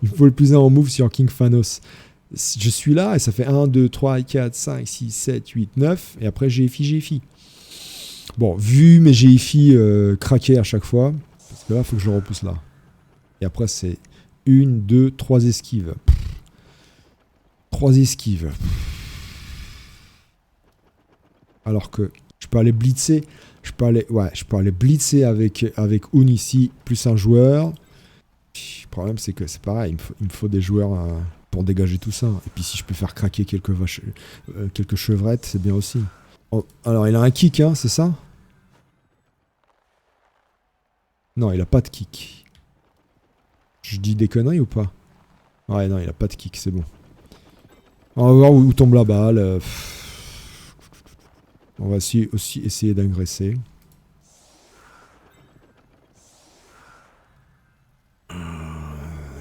Il me faut le plus 1 en move sur King Phanos. Je suis là et ça fait 1, 2, 3, 4, 5, 6, 7, 8, 9. Et après GFI. Bon, vu mes GFI craquer à chaque fois, parce que là, il faut que je le repousse là. Et après, c'est 1, 2, 3 esquives. 3 esquives. Alors que je peux aller blitzer. Je peux aller blitzer avec Un ici, plus un joueur. Le problème, c'est que c'est pareil, il me faut des joueurs pour dégager tout ça. Et puis si je peux faire craquer quelques chevrettes, c'est bien aussi. Oh, alors, il a un kick, hein, c'est ça? Non, il a pas de kick. Je dis des conneries ou pas? Ouais, non, il a pas de kick, c'est bon. On va voir où tombe la balle. On va aussi essayer d'engraisser.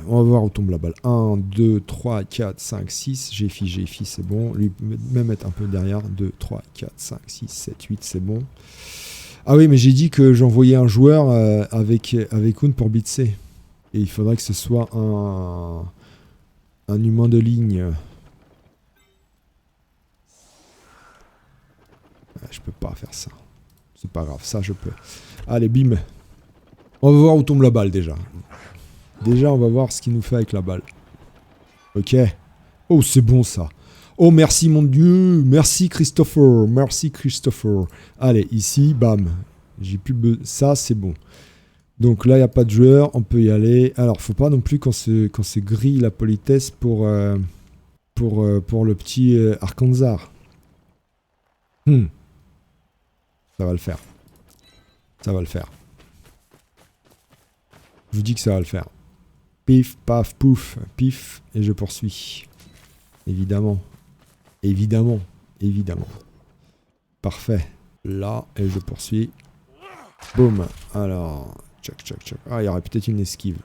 On va voir où tombe la balle. 1, 2, 3, 4, 5, 6. GFI, c'est bon. Lui, même être un peu derrière. 2, 3, 4, 5, 6, 7, 8, c'est bon. Ah oui, mais j'ai dit que j'envoyais un joueur avec Un pour blitzer. Et il faudrait que ce soit un humain de ligne. Je peux pas faire ça. C'est pas grave, ça je peux. Allez, bim. On va voir où tombe la balle déjà. Déjà, on va voir ce qu'il nous fait avec la balle. Ok. Oh, c'est bon ça. Oh, merci mon Dieu. Merci Christopher. Merci Christopher. Allez, ici, bam. J'ai plus ça, c'est bon. Donc là, il n'y a pas de joueur. On peut y aller. Alors, faut pas non plus qu'on se grille la politesse pour le petit Arkansas. Ça va le faire. Ça va le faire. Je vous dis que ça va le faire. Pif, paf, pouf, pif, et je poursuis. Évidemment. Évidemment. Évidemment. Parfait. Là, et je poursuis. Boum. Alors, tchac, tchac, tchac. Ah, il y aurait peut-être une esquive.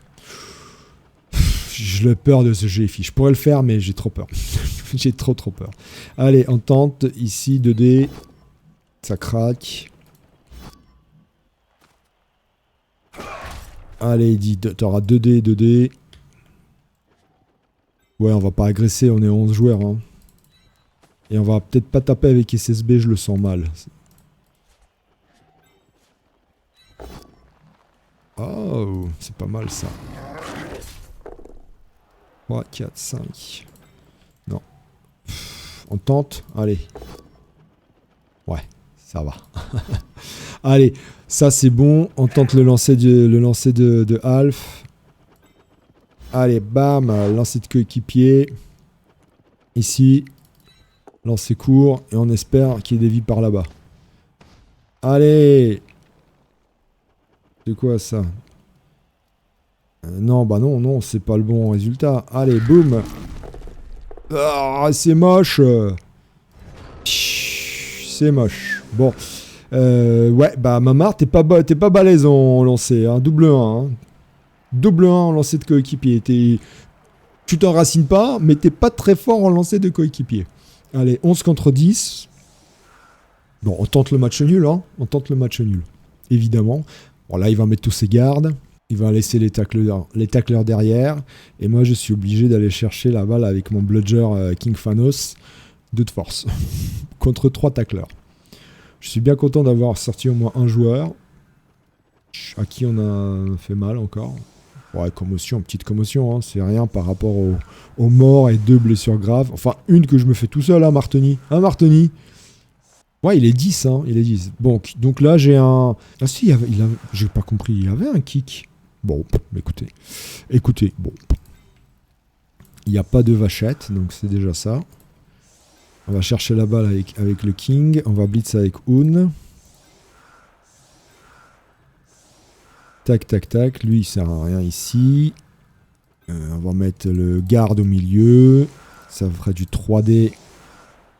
J'ai peur de ce GFI. Je pourrais le faire, mais j'ai trop peur. J'ai trop peur. Allez, on tente. Ici, 2D. Ça craque. Allez, dit, t'auras 2D, 2D. Ouais, on va pas agresser, on est 11 joueurs. Hein. Et on va peut-être pas taper avec SSB, je le sens mal. Oh, c'est pas mal ça. 3, 4, 5. Non. On tente, allez. Ouais, ça va. Allez, ça c'est bon. On tente le lancer de Alf. Allez, bam, lancer de coéquipier. Ici, lancer court. Et on espère qu'il y ait des vies par là-bas. Allez. C'est quoi ça? Non, bah non, c'est pas le bon résultat. Allez, boum. Ah, c'est moche. C'est moche. Bon. Ouais, bah Mamar, t'es pas balèze en lancer. Hein. Double 1. Hein. Double 1 en lancer de coéquipier. Tu t'enracines pas, mais t'es pas très fort en lancer de coéquipier. Allez, 11 contre 10. Bon, on tente le match nul. Hein. On tente le match nul. Évidemment. Bon, là, il va mettre tous ses gardes. Il va laisser les tacleurs derrière. Et moi, je suis obligé d'aller chercher la balle avec mon bludger King Phanos de force. Contre 3 tacleurs. Je suis bien content d'avoir sorti au moins un joueur. À qui on a fait mal encore. Ouais, commotion, petite commotion. Hein, c'est rien par rapport aux morts et 2 blessures graves. Enfin, une que je me fais tout seul, hein, Martoni. Hein, Martoni? Ouais, il est 10, hein, il est 10. Bon, donc là, j'ai un... Ah si, j'ai pas compris, il y avait un kick. Bon, écoutez, bon. Il n'y a pas de vachette, donc c'est déjà ça. On va chercher la balle avec le King. On va blitz avec Un. Tac, tac, tac. Lui, il sert à rien ici. On va mettre le garde au milieu. Ça ferait du 3D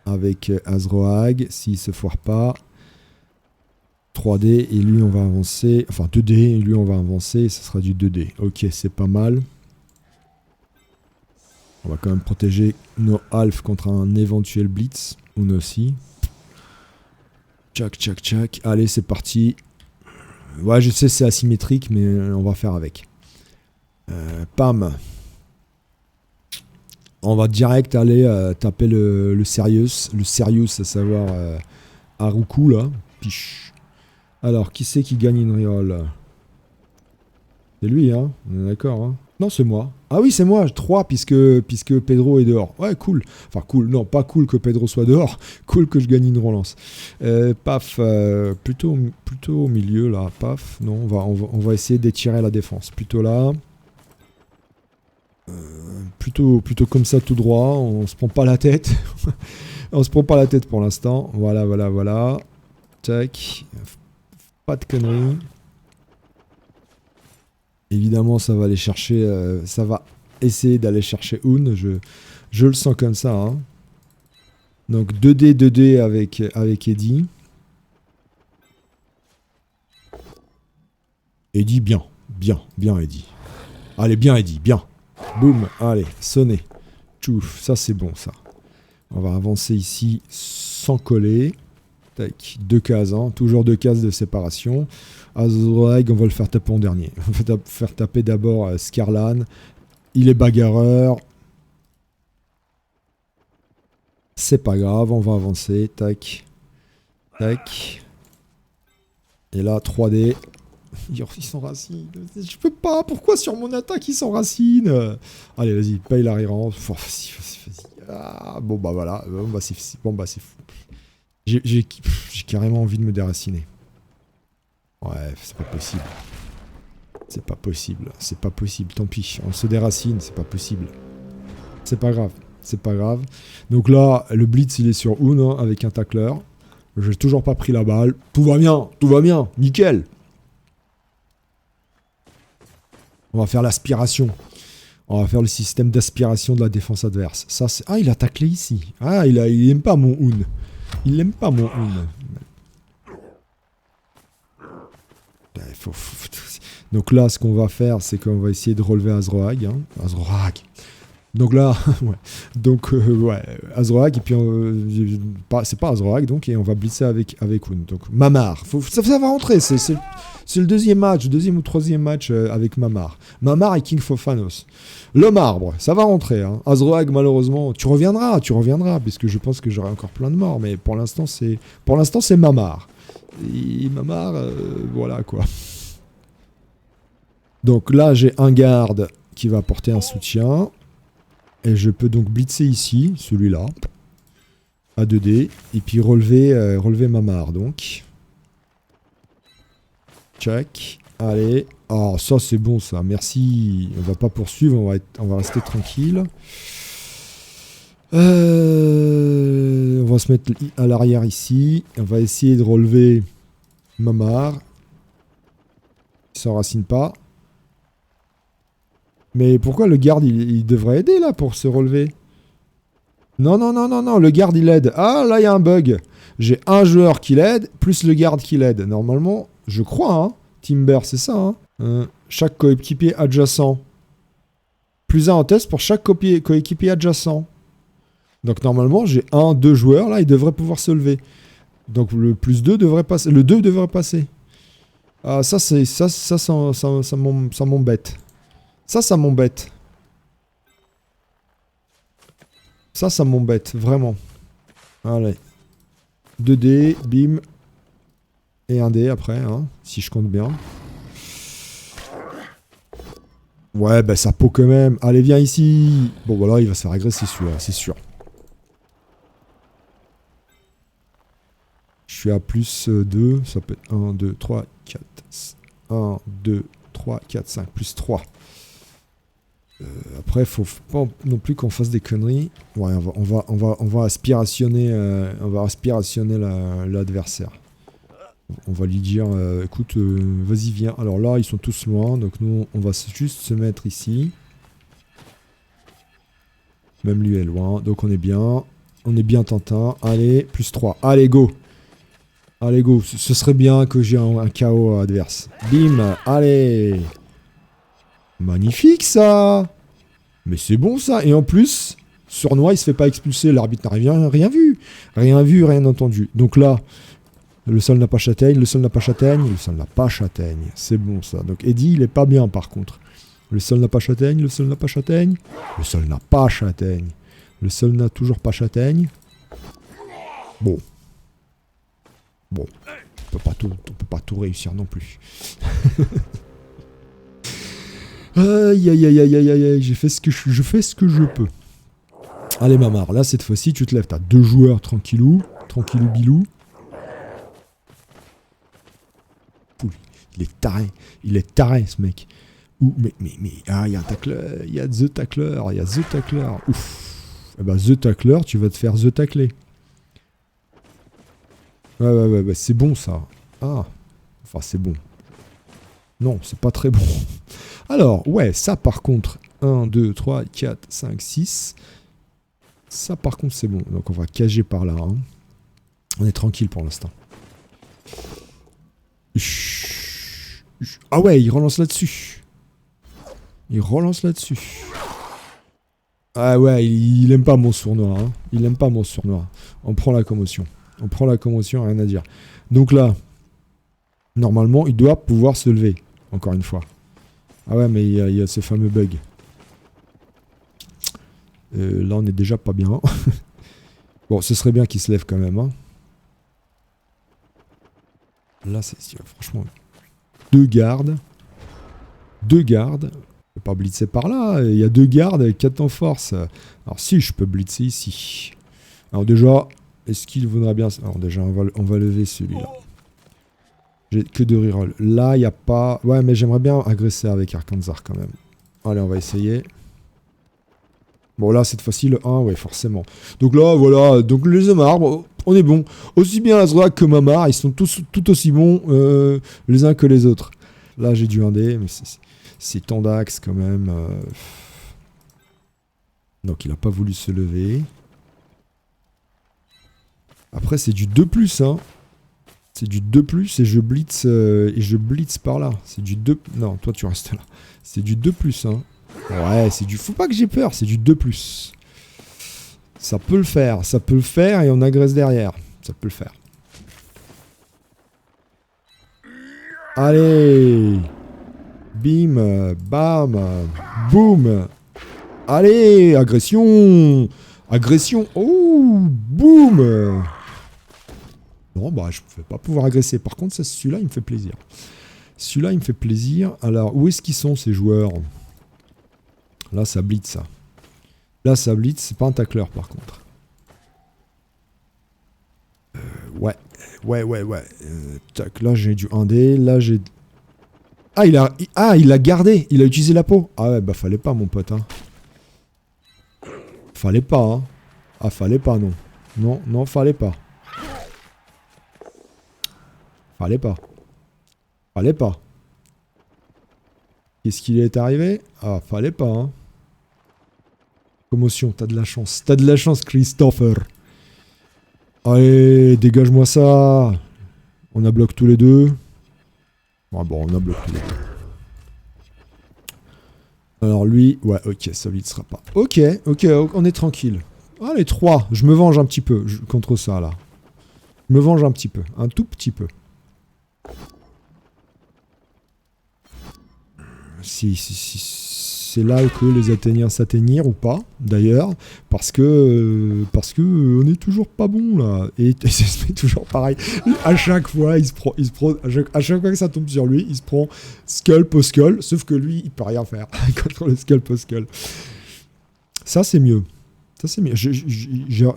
avec Azroag, s'il se foire pas. 3D, et lui, on va avancer. Enfin, 2D, et lui, on va avancer. Et ça sera du 2D. Ok, c'est pas mal. On va quand même protéger nos Alf contre un éventuel blitz. On aussi. Tchac, tchac, tchac. Allez, c'est parti. Ouais, je sais, c'est asymétrique, mais on va faire avec. Pam. On va direct aller taper le Serious. Le Serious, à savoir Haruku, là. Piche. Alors, qui c'est qui gagne une reroll? C'est lui, hein? On est d'accord, hein? Non, c'est moi. Ah oui, c'est moi, 3, puisque Pedro est dehors. Ouais, cool. Enfin, cool. Non, pas cool que Pedro soit dehors. Cool que je gagne une relance. Paf, plutôt au milieu, là. Paf. Non, on va essayer d'étirer la défense. Plutôt là. Plutôt comme ça, tout droit. On se prend pas la tête. On se prend pas la tête pour l'instant. Voilà. Tac. Pas de conneries. Évidemment, ça va aller chercher... ça va essayer d'aller chercher Un. Je le sens comme ça. Hein. Donc 2D avec Eddie. Eddie, bien Eddie. Allez, bien Eddie, bien. Boum, allez, sonnez. Tchouf, ça c'est bon ça. On va avancer ici sans coller. Tac, 2 cases, hein. Toujours 2 cases de séparation. Azraeg, on va le faire taper en dernier. On va faire taper d'abord Scarlan. Il est bagarreur. C'est pas grave, on va avancer. Tac. Tac. Et là, 3D. Il s'enracine. Je peux pas. Pourquoi sur mon attaque il s'enracine? Allez, vas-y, paye l'arrière. Vas-y. Ah, bon, bah voilà. Bon, bah c'est fou. J'ai carrément envie de me déraciner. Ouais, c'est pas possible. C'est pas possible. Tant pis. On se déracine, c'est pas possible. C'est pas grave. Donc là, le blitz, il est sur Un, hein, avec un tacleur. J'ai toujours pas pris la balle. Tout va bien. Nickel. On va faire l'aspiration. On va faire le système d'aspiration de la défense adverse. Ça, c'est... Ah, il a taclé ici. Ah, il aime pas mon Un. Il aime pas mon Un. Donc là, ce qu'on va faire, c'est qu'on va essayer de relever Azroag. Hein. Azroag. Donc là, ouais. Donc, ouais, Azroag, et puis, c'est pas Azroag, donc, et on va blitzer avec Un. Donc, Mamar. Ça va rentrer, c'est le deuxième ou troisième match avec Mamar. Mamar et King Fofanos. Le marbre, ça va rentrer. Hein. Azroag, malheureusement, tu reviendras, puisque je pense que j'aurai encore plein de morts, mais pour l'instant, c'est Mamar. Et Mamar, voilà, quoi. Donc là, j'ai un garde qui va apporter un soutien. Et je peux donc blitzer ici, celui-là, à 2D, et puis relever Mamar, donc. Check. Allez. Oh, ça c'est bon, ça. Merci. On va pas poursuivre, on va rester tranquille. On va se mettre à l'arrière ici. On va essayer de relever Mamar. Il s'enracine pas. Mais pourquoi le garde, il devrait aider là pour se relever? Non, le garde il aide. Ah, là il y a un bug. J'ai un joueur qui l'aide, plus le garde qui l'aide. Normalement, je crois, hein. Timber, c'est ça, hein. Chaque coéquipier adjacent. Plus 1 en test pour chaque coéquipier adjacent. Donc normalement, j'ai 2 joueurs, là, ils devraient pouvoir se lever. Donc le plus 2 devrait passer. Le 2 devrait passer. Ah, ça m'embête. Ça m'embête. Ça m'embête, vraiment. Allez. 2D, bim. Et 1D après, hein, si je compte bien. Ouais, bah ça peut quand même. Allez, viens ici. Bon, voilà, il va se faire agresser celui-là, c'est sûr. Je suis à plus 2. Ça peut être 1, 2, 3, 4. 1, 2, 3, 4, 5. Plus 3. Après, faut pas non plus qu'on fasse des conneries. Ouais, on va aspirationner, l'adversaire. On va lui dire, écoute, vas-y, viens. Alors là, ils sont tous loin, donc nous, on va juste se mettre ici. Même lui est loin, donc on est bien. On est bien Tintin. Allez, plus 3. Allez, go. Allez, go. Ce serait bien que j'ai un KO adverse. Bim, allez. Magnifique ça. Mais c'est bon ça. Et en plus, Sournois il se fait pas expulser. L'arbitre n'a rien vu. Rien entendu. Donc là, le sol n'a pas châtaigne. C'est bon ça. Donc Eddie il est pas bien par contre. Le sol n'a pas châtaigne. Le sol n'a toujours pas châtaigne. Bon. on peut pas tout réussir non plus. Aïe, aïe, aïe, aïe, aïe, aïe, aïe, je fais ce que je peux. Allez, Mamar, là, cette fois-ci, tu te lèves. T'as 2 joueurs, tranquillou bilou. Pouh, il est taré, ce mec. Ouh, mais, ah, il y a un tacleur, il y a The Tackler, Ouf. Eh ben, The Tackler, tu vas te faire The Tackler. Ouais, c'est bon, ça. Ah, enfin, c'est bon. Non, c'est pas très bon. Alors, ouais, ça, par contre, 1, 2, 3, 4, 5, 6... Ça, par contre, c'est bon. Donc, on va cager par là. Hein. On est tranquille pour l'instant. Ah ouais, il relance là-dessus. Ah ouais, il aime pas mon sournois. Hein. Il aime pas mon sournois. On prend la commotion, rien à dire. Donc là, normalement, il doit pouvoir se lever. Encore une fois. Ah ouais, mais il y a ce fameux bug. Là, on est déjà pas bien. Bon, ce serait bien qu'il se lève quand même. Hein. Là, c'est franchement... 2 gardes. Je peux pas blitzer par là. Il y a 2 gardes avec 4 en force. Alors si, je peux blitzer ici. Alors déjà, est-ce qu'il vaudrait bien... Alors déjà, on va lever celui-là. J'ai que 2 rerolls. Là, il n'y a pas... Ouais, mais j'aimerais bien agresser avec Arkansas quand même. Allez, on va essayer. Bon, là, cette fois-ci, le 1, ouais, forcément. Donc là, voilà. Donc les hommes arbres, on est bon. Aussi bien Azrak que Mamar, ils sont tous tout aussi bons les uns que les autres. Là, j'ai du 1D, mais c'est Tandax quand même. Donc, il n'a pas voulu se lever. Après, c'est du 2+, hein. C'est du 2+, et je blitz par là. C'est du 2... Non, toi, tu restes là. C'est du 2+, hein. Ouais, c'est du... Faut pas que j'ai peur, c'est du 2+. Ça peut le faire, et on agresse derrière. Ça peut le faire. Allez. Bim, bam, boum. Allez, agression. Oh, boum. Non, bah, je ne vais pas pouvoir agresser. Par contre, celui-là, il me fait plaisir. Alors, où est-ce qu'ils sont, ces joueurs ? Là, ça blitz, ça. C'est pas un tacleur, par contre. Ouais. Tac, là, j'ai du 1D. Là, j'ai... Ah, il a gardé. Il a utilisé la peau. Ah ouais, bah, fallait pas, mon pote. Hein. Fallait pas, hein. Ah, fallait pas, non. Non, fallait pas. Fallait pas. Qu'est-ce qui lui est arrivé ? Ah, fallait pas, hein. Commotion, t'as de la chance. Christopher. Allez, dégage-moi ça. On a bloqué tous les deux. Ouais, bon, on a bloqué tous les deux. Alors lui, ouais, ok, ça ne sera pas. Ok, on est tranquille. Allez, 3. Je me venge un petit peu contre ça, là. Je me venge un petit peu. Un tout petit peu. Si c'est là que les Athéniens s'atteignirent ou pas, d'ailleurs, parce que on est toujours pas bon là, et c'est toujours pareil. À chaque fois, il se prend, à chaque fois que ça tombe sur lui, il se prend skull post skull, sauf que lui, il peut rien faire contre le skull post skull. Ça c'est mieux.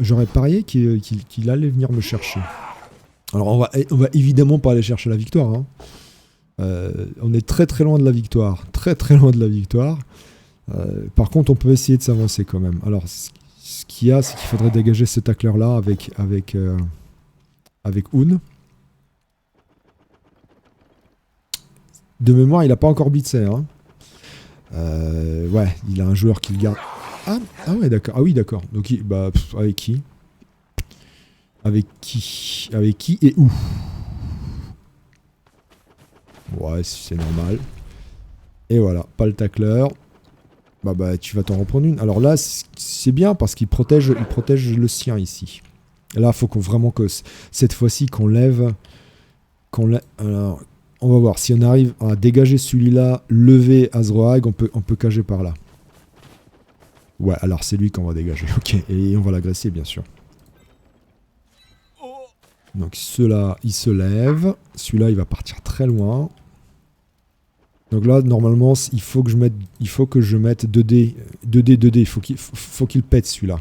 J'aurais parié qu'il allait venir me chercher. Alors on va évidemment pas aller chercher la victoire. Hein. On est très très loin de la victoire. Par contre, on peut essayer de s'avancer quand même. Alors, ce qu'il y a, c'est qu'il faudrait dégager ce tacleur-là avec Un. De mémoire, il n'a pas encore blitzé. Hein. Ouais, il a un joueur qui le garde. Ah ouais, d'accord. Ah oui, d'accord. Donc, avec qui ? Avec qui et où ? Ouais, c'est normal. Et voilà, pas le tacleur. Bah, tu vas t'en reprendre une. Alors là, c'est bien parce qu'il protège le sien ici. Et là, il faut vraiment que cette fois-ci, qu'on lève. Alors, on va voir. Si on arrive à dégager celui-là, lever Azroag, on peut cager par là. Ouais, alors c'est lui qu'on va dégager. Ok, et on va l'agresser, bien sûr. Donc ceux-là, ils se lèvent. Celui-là, il va partir très loin. Donc là, normalement, il faut que je mette 2D. 2D, 2D. Faut qu'il pète celui-là.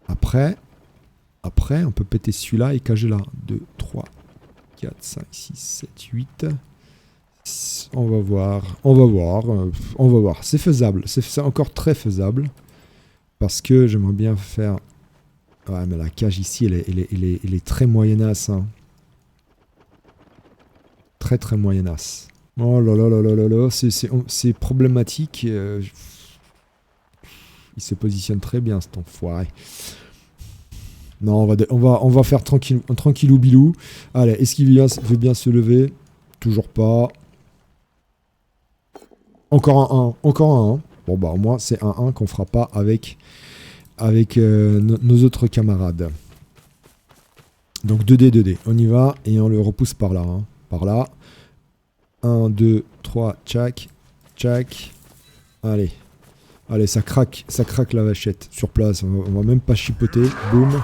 Après, on peut péter celui-là et cager là. 2, 3, 4, 5, 6, 7, 8. On va voir. C'est faisable. C'est encore très faisable. Parce que j'aimerais bien faire... Ouais, mais la cage ici, elle est très moyennasse. Hein. Très, très moyennasse. Oh là là là là là là. C'est problématique. Il se positionne très bien, cet enfoiré. Non, on va faire tranquillou bilou. Allez, est-ce qu'il veut bien se lever? Toujours pas. Encore un 1. Encore un 1. Bon, bah, au moins, c'est un 1 qu'on fera pas avec nos autres camarades. Donc 2D, 2D. On y va et on le repousse par là. Hein. Par là. 1, 2, 3, tchac. Tchac. Allez. Allez, ça craque la vachette. Sur place, on va même pas chipoter. Boum.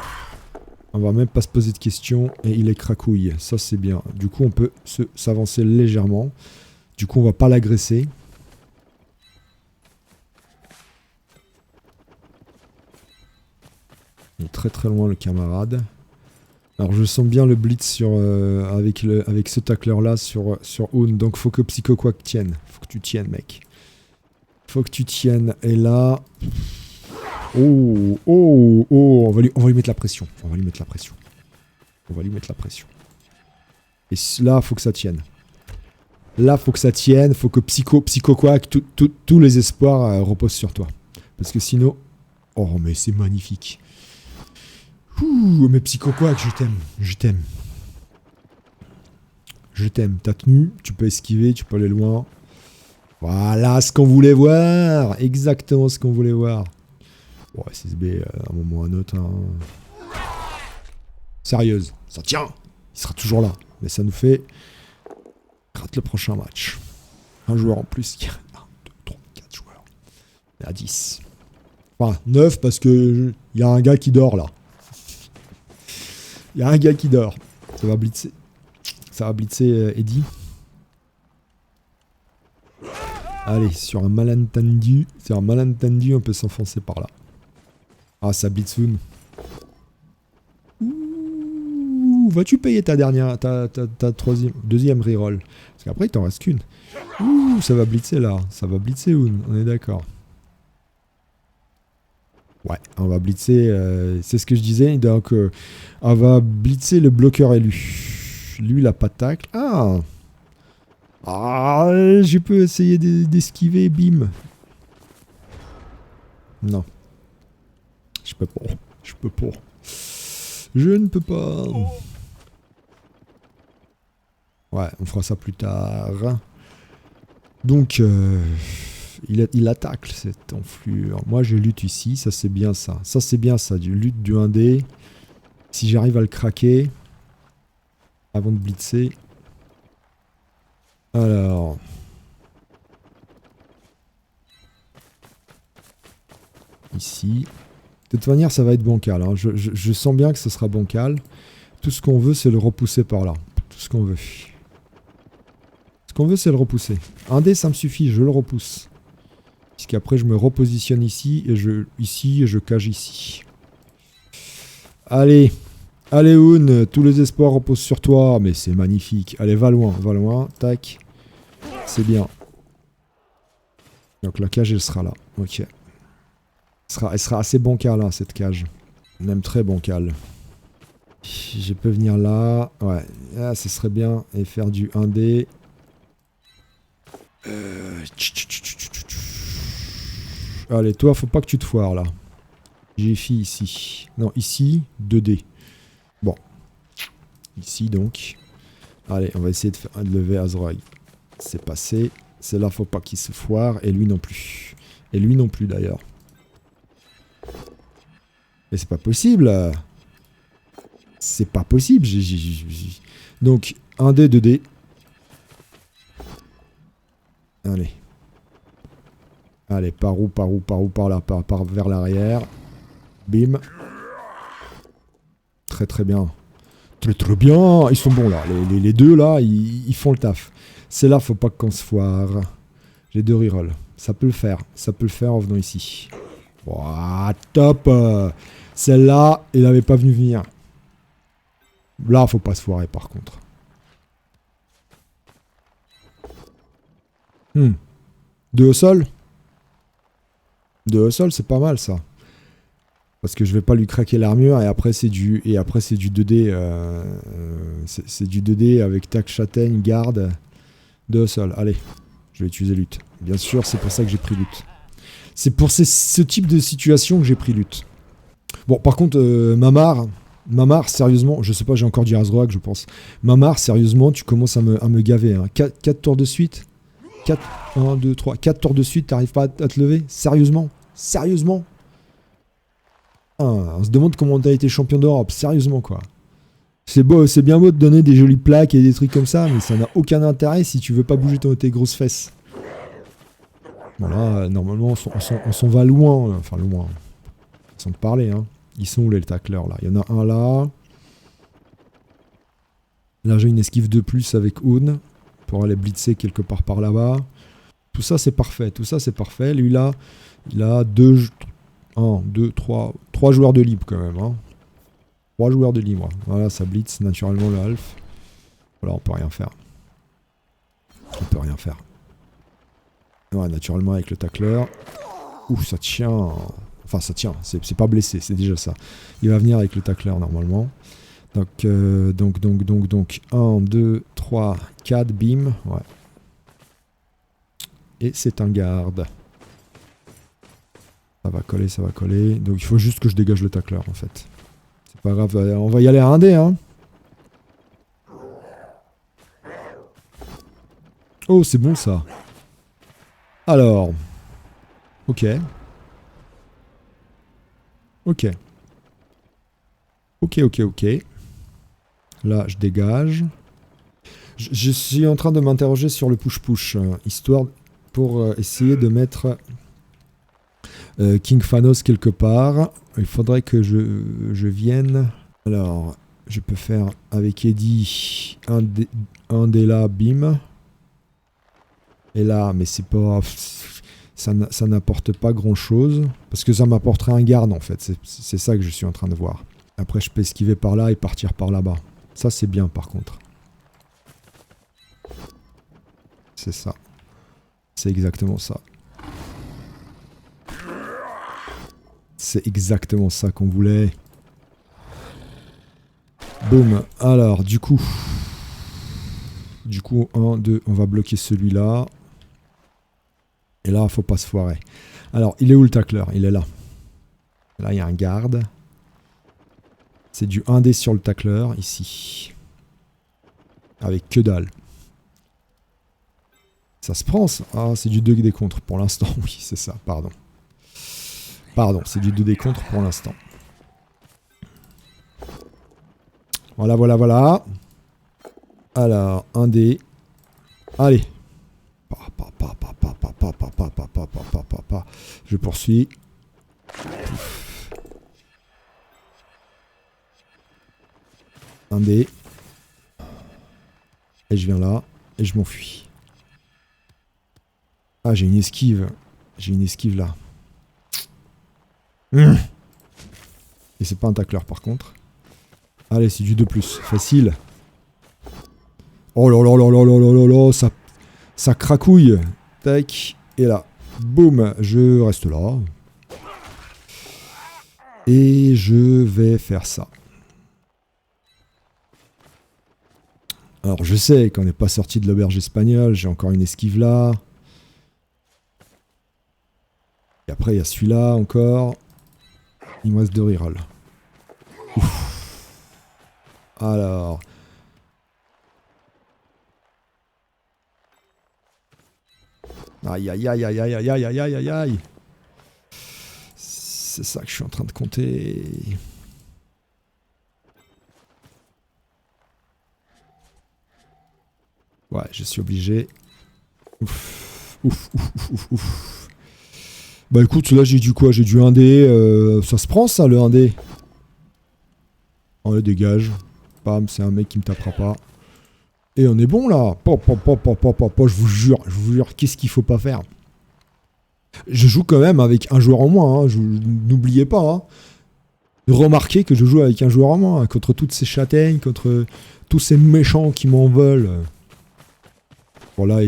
On va même pas se poser de questions. Et il est cracouille. Ça, c'est bien. Du coup, on peut s'avancer légèrement. Du coup, on va pas l'agresser. Il est très très loin, le camarade. Alors, je sens bien le blitz avec ce tacleur-là sur Oun. Donc, faut que Psycho Quack tienne. Faut que tu tiennes, mec. Faut que tu tiennes. Et là... Oh, on va lui mettre la pression. On va lui mettre la pression. Et là, faut que ça tienne. Faut que Psycho Quack, tous les espoirs reposent sur toi. Parce que sinon... Oh, mais c'est magnifique. Ouh, mais Psycho Quack, je t'aime. T'as tenu, tu peux esquiver, tu peux aller loin. Voilà ce qu'on voulait voir. Exactement ce qu'on voulait voir. Bon, SSB, à un moment ou à un autre. Hein. Sérieuse, ça tient. Il sera toujours là. Mais ça nous fait... Rate le prochain match. Un joueur en plus. 1, 2, 3, 4 joueurs. On est à 10. Enfin, 9 parce que il y a un gars qui dort là. Ça va blitzer. Eddie. Allez, sur un malentendu, on peut s'enfoncer par là. Ah, ça blitz soon. Ouh, vas-tu payer ta deuxième reroll? Parce qu'après, il t'en reste qu'une. Ouh, ça va blitzer là. Ça va blitzer, on est d'accord. Ouais, on va blitzer, c'est ce que je disais, donc on va blitzer le bloqueur élu. Lui, il a pas de tacle. Ah, je peux essayer d'esquiver, bim. Non. Je peux pas. Je ne peux pas. Ouais, on fera ça plus tard. Donc... Il attaque cette enflure. Moi, je lutte ici. Ça, c'est bien ça. Du lutte du 1D. Si j'arrive à le craquer. Avant de blitzer. Alors. Ici. De toute manière, ça va être bancal. Hein. Je sens bien que ce sera bancal. Tout ce qu'on veut, c'est le repousser par là. Tout ce qu'on veut. Ce qu'on veut, c'est le repousser. 1D, ça me suffit. Je le repousse. Puisqu'après je me repositionne ici et je cage ici. Allez, Oun, tous les espoirs reposent sur toi, mais c'est magnifique. Allez, va loin, tac. C'est bien. Donc la cage, elle sera là. Ok. Elle sera assez bancale, hein, cette cage. Même très bancale. Je peux venir là. Ouais, là, ce serait bien. Et faire du 1D. Allez, toi, faut pas que tu te foires, là. J'ai fait ici. Non, ici, 2D. Bon. Ici, donc. Allez, on va essayer de lever Azraï. C'est passé. C'est là, faut pas qu'il se foire. Et lui non plus. Et lui non plus, d'ailleurs. Mais c'est pas possible. C'est pas possible. Donc, 1D, 2D. Allez. Allez, par où, par là, par vers l'arrière. Bim. très très bien. Très très bien. Ils sont bons là. Les deux là, ils font le taf. C'est là, faut pas qu'on se foire. J'ai 2 rerolls. Ça peut le faire. Ça peut le faire en venant ici. Ouah, top. Celle-là, il n'avait pas venu venir. Là, faut pas se foirer par contre. 2 au sol. 2 au sol, c'est pas mal ça. Parce que je vais pas lui craquer l'armure et après c'est du 2D. C'est du 2D avec tac châtaigne, garde, 2 au sol. Allez, je vais utiliser lutte. Bien sûr, c'est pour ça que j'ai pris lutte. C'est pour ce type de situation que j'ai pris lutte. Bon, par contre, Mamar, sérieusement, je sais pas, j'ai encore du Razroak, je pense. Mamar, sérieusement, tu commences à me gaver. Hein. 4 tours de suite. 1, 2, 3. 4 tours de suite, t'arrives pas à te lever? Sérieusement? On se demande comment t'as été champion d'Europe. Sérieusement, quoi. C'est beau, c'est bien beau de donner des jolies plaques et des trucs comme ça, mais ça n'a aucun intérêt si tu veux pas bouger tes grosses fesses. Voilà, normalement, on s'en va loin. Enfin, loin. Sans te parler, hein. Ils sont où les tacleurs, là? Il y en a un là. Là, j'ai une esquive de plus avec Oun pour aller blitzer quelque part par là-bas. Tout ça, c'est parfait. Lui, là, il a 3 joueurs de libre, quand même. Hein. 3 joueurs de libre. Voilà, ça blitz naturellement le half. Voilà, on peut rien faire. Ouais, naturellement, avec le tacleur. Ouh, ça tient. Enfin, ça tient. C'est pas blessé, c'est déjà ça. Il va venir avec le tacleur, normalement. Donc 1, 2, 3, 4, bim. Ouais. Et c'est un garde. Ça va coller. Donc il faut juste que je dégage le tacleur, en fait. C'est pas grave, on va y aller à 1D, hein. Oh, c'est bon, ça. Alors. Ok. Là, je dégage. Je suis en train de m'interroger sur le push-push, histoire pour essayer de mettre King Phanos quelque part. Il faudrait que je vienne. Alors, je peux faire avec Eddie un des là, bim. Et là, mais c'est pas... Ça n'apporte pas grand-chose. Parce que ça m'apporterait un garde, en fait. C'est ça que je suis en train de voir. Après, je peux esquiver par là et partir par là-bas. Ça, c'est bien, par contre. C'est ça. C'est exactement ça. C'est exactement ça qu'on voulait. Boum. Alors, du coup, 1, 2, on va bloquer celui-là. Et là, faut pas se foirer. Alors, il est où le tacleur? Il est là. Là, il y a un garde. C'est du 1D sur le tacleur, ici. Avec que dalle. Ça se prend, ça? Ah, c'est du 2D contre pour l'instant. Oui, c'est ça, pardon. C'est du 2D contre pour l'instant. Voilà. Alors, 1D. Allez. Je poursuis. Un dé. Et je viens là. Et je m'enfuis. Ah, j'ai une esquive. Là. Et c'est pas un tacleur par contre. Allez, c'est du 2+. Facile. Oh là, ça cracouille. Tac. Et là. Boum. Je reste là. Et je vais faire ça. Alors je sais qu'on n'est pas sorti de l'auberge espagnole. J'ai encore une esquive là. Et après il y a celui-là encore. Il me reste 2 rerolls. Alors. Aïe. C'est ça que je suis en train de compter. Ouais, je suis obligé. Ouf. Bah écoute, là j'ai du quoi? J'ai du 1D. Ça se prend ça, le 1D? Allez, dégage. Bam, c'est un mec qui me tapera pas. Et on est bon là. Je vous jure, qu'est-ce qu'il faut pas faire? Je joue quand même avec un joueur en moins, hein. N'oubliez pas, hein. Remarquez que je joue avec un joueur en moins, hein, contre toutes ces châtaignes, contre tous ces méchants qui m'en veulent. Bon là,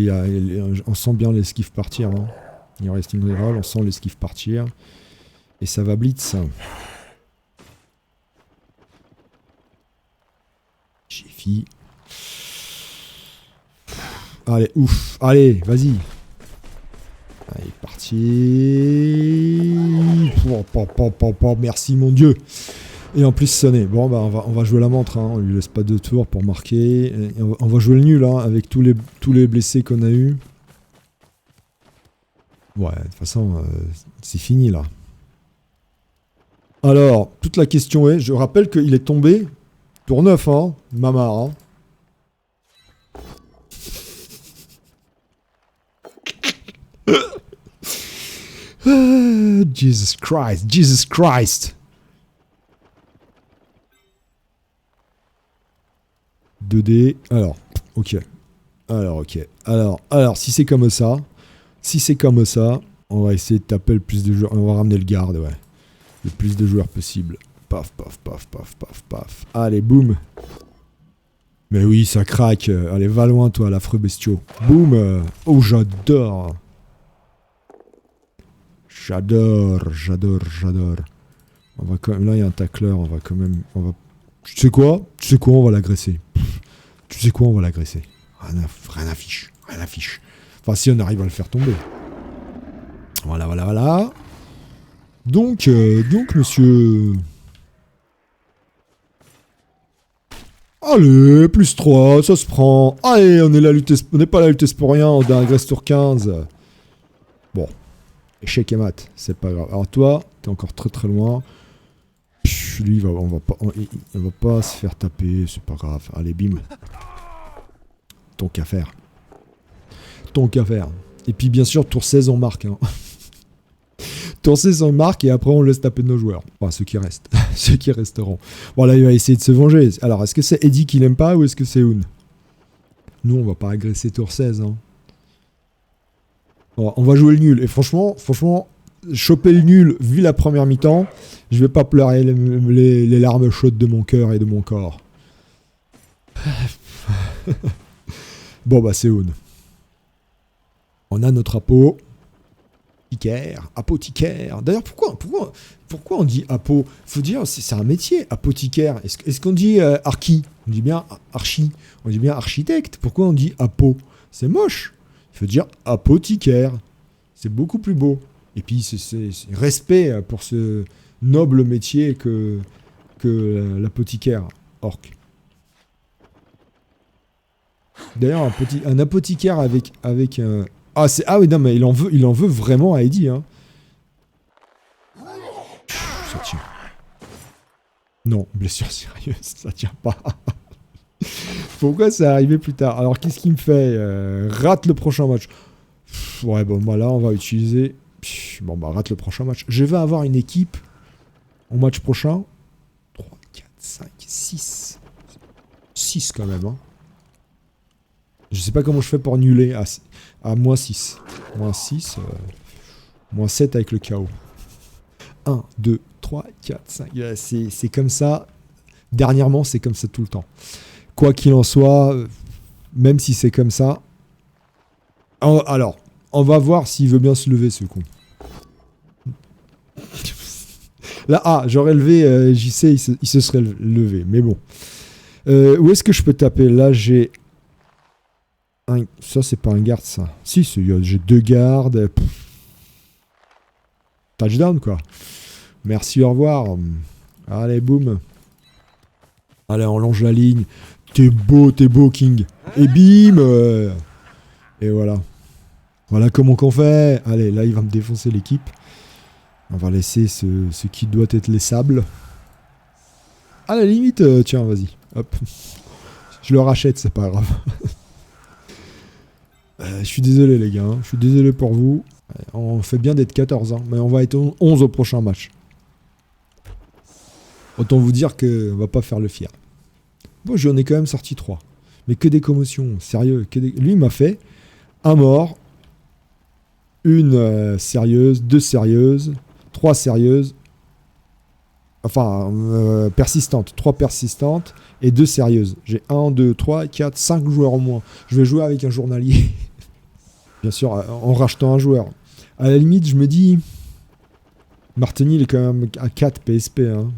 on sent bien l'esquive partir. Hein. Il reste une reroll, on sent l'esquive partir. Et ça va blitz. Jiffy. Allez, ouf. Allez, vas-y. Allez, parti. Merci mon Dieu. Et en plus sonné. Bon bah on va jouer la montre, hein. On lui laisse pas de tour pour marquer. Et on va jouer le nul, hein, avec tous les blessés qu'on a eu. Ouais, de toute façon, c'est fini là. Alors, toute la question est, je rappelle qu'il est tombé tour 9, hein, Mamar. Hein. Jesus Christ. 2D. Alors, ok. Alors, si c'est comme ça, on va essayer de taper le plus de joueurs. On va ramener le garde, ouais. Le plus de joueurs possible. Paf. Allez, boum. Mais oui, ça craque. Allez, va loin, toi, l'affreux bestiaux. Boum. Oh, j'adore. On va quand même... Là, il y a un tacleur. On va quand même... Tu sais quoi, on va l'agresser. Rien à fiche. Enfin, si on arrive à le faire tomber. Voilà. Donc, monsieur... Allez, plus 3, ça se prend. Allez, on n'est pas là à lutter pour rien, on agresse tour 15. Bon. Échec et mat, c'est pas grave. Alors toi, t'es encore très loin. Lui, on va pas se faire taper, c'est pas grave. Allez, bim. Ton qu'à faire. Et puis bien sûr, tour 16, on marque. Hein. Tour 16, on marque et après on laisse taper nos joueurs. Enfin, ceux qui restent. Ceux qui resteront. Bon, là, il va essayer de se venger. Alors, est-ce que c'est Eddie qui l'aime pas ou est-ce que c'est Un? Nous, on va pas agresser tour 16. Hein. On va jouer le nul. Et franchement, choper le nul, vu la première mi-temps, je vais pas pleurer les larmes chaudes de mon cœur et de mon corps. Bon, bah, c'est Un. On a notre apothicaire. D'ailleurs, pourquoi on dit apo? Faut dire, c'est un métier, apothicaire. Est-ce qu'on dit archi? On dit bien archi. On dit bien architecte. Pourquoi on dit apo? C'est moche. Il faut dire apothicaire. C'est beaucoup plus beau. Et puis, c'est respect pour ce noble métier que l'apothicaire orc. D'ailleurs, un apothicaire avec un... Ah oui, non, mais il en veut vraiment à Eddie, hein. Ça tient. Non, blessure sérieuse, ça tient pas. Pourquoi ça arrivé plus tard? Alors, qu'est-ce qu'il me fait? Rate le prochain match. Ouais, bon, bah là, on va utiliser... Bon, bah, rate le prochain match. Je vais avoir une équipe au match prochain. 3, 4, 5, 6. 6 quand même, hein. Je sais pas comment je fais pour nuller à moins 6. Moins 6. Moins 7 avec le chaos. 1, 2, 3, 4, 5. C'est comme ça. Dernièrement, c'est comme ça tout le temps. Quoi qu'il en soit, même si c'est comme ça... Alors, on va voir s'il veut bien se lever, ce con. Là, j'aurais levé JC, il se serait levé. Mais bon. Où est-ce que je peux taper? Là, j'ai... Ça, c'est pas un garde, ça. Si, j'ai 2 gardes. Touchdown, quoi. Merci, au revoir. Allez, boum. Allez, on longe la ligne. T'es beau, King. Et bim. Et voilà. Voilà comment qu'on fait. Allez, là, il va me défoncer l'équipe. On va laisser ce qui doit être les sables. À la limite, tiens, vas-y. Hop. Je le rachète, c'est pas grave. Je suis désolé, les gars. Hein. Je suis désolé pour vous. On fait bien d'être 14, hein, mais on va être 11 au prochain match. Autant vous dire qu'on va pas faire le fier. Bon, j'en ai quand même sorti 3. Mais que des commotions, sérieux. Lui, il m'a fait un mort, une sérieuse, 2 sérieuses, 3 sérieuses, enfin, persistantes, 3 persistantes et 2 sérieuses. J'ai 1, 2, 3, 4, 5 joueurs au moins. Je vais jouer avec un journalier. Bien sûr, en rachetant un joueur. À la limite, je me dis... Martini, il est quand même à 4 PSP. Hein.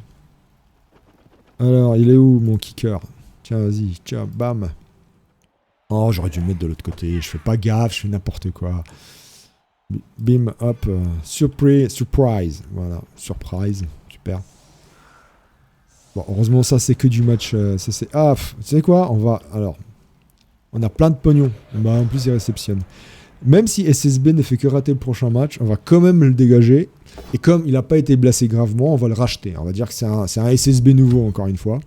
Alors, il est où, mon kicker? Tiens, vas-y, tiens, bam. Oh, j'aurais dû le mettre de l'autre côté. Je fais pas gaffe, je fais n'importe quoi. Bim, hop. Surprise. Voilà, surprise. Super. Bon, heureusement, ça, c'est que du match. Ça, c'est... Ah, tu sais quoi? On va... Alors, on a plein de pognon. Bah, en plus, il réceptionne. Même si SSB ne fait que rater le prochain match, on va quand même le dégager. Et comme il n'a pas été blessé gravement, on va le racheter. On va dire que c'est un SSB nouveau, encore une fois.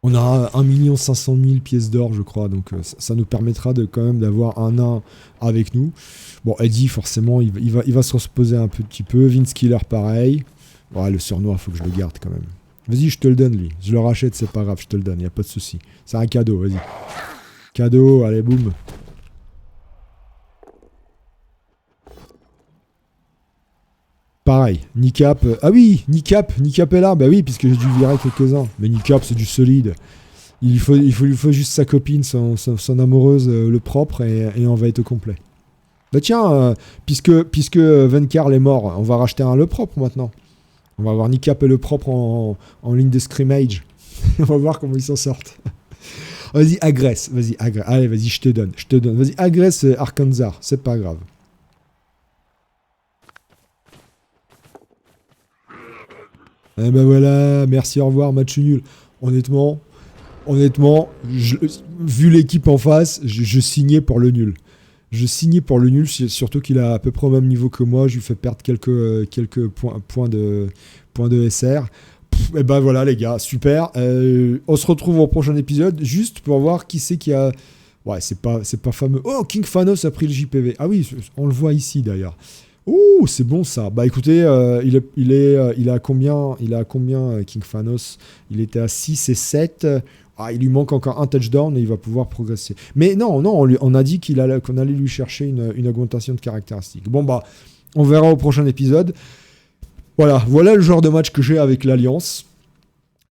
On a 1 500 000 pièces d'or, je crois. Donc ça nous permettra quand même d'avoir un nain avec nous. Bon, Eddie, forcément, il va se reposer un petit peu. Vince Killer, pareil. Ouais, le surnois, il faut que je le garde quand même. Vas-y, je te le donne, lui. Je le rachète, c'est pas grave, je te le donne, il n'y a pas de souci. C'est un cadeau, vas-y. Cadeau, allez, boum. Pareil, Nicap. Ah oui, Nicap est là. Bah oui, puisque j'ai dû virer quelques-uns. Mais Nicap, c'est du solide. Il lui faut juste sa copine, son amoureuse, le propre, et on va être au complet. Bah tiens, puisque Venkar est mort, on va racheter un le propre maintenant. On va avoir Nicap et le propre en ligne de scrimmage. On va voir comment ils s'en sortent. Vas-y, agresse. Allez, vas-y, je te donne. Vas-y, agresse Arkansas, c'est pas grave. Eh ben voilà, merci, au revoir, match nul. Honnêtement, vu l'équipe en face, je signais pour le nul. Surtout qu'il a à peu près au même niveau que moi. Je lui fais perdre quelques points de SR. Et ben voilà, les gars, super. On se retrouve au prochain épisode, juste pour voir qui c'est qui a... Ouais, c'est pas fameux. Oh, King Phanos a pris le JPV. Ah oui, on le voit ici d'ailleurs. Ouh, c'est bon ça. Bah écoutez, il a combien King Phanos? Il était à 6 et 7. Ah, il lui manque encore un touchdown et il va pouvoir progresser. Mais non, on a dit qu'on allait lui chercher une augmentation de caractéristiques. Bon bah, on verra au prochain épisode. Voilà le genre de match que j'ai avec l'Alliance.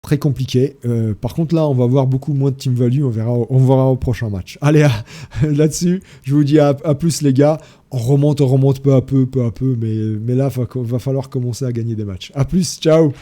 Très compliqué. Par contre là, on va avoir beaucoup moins de team value. On verra au prochain match. Allez, là-dessus, je vous dis à plus les gars. On remonte peu à peu, mais là, va falloir commencer à gagner des matchs. À plus, ciao.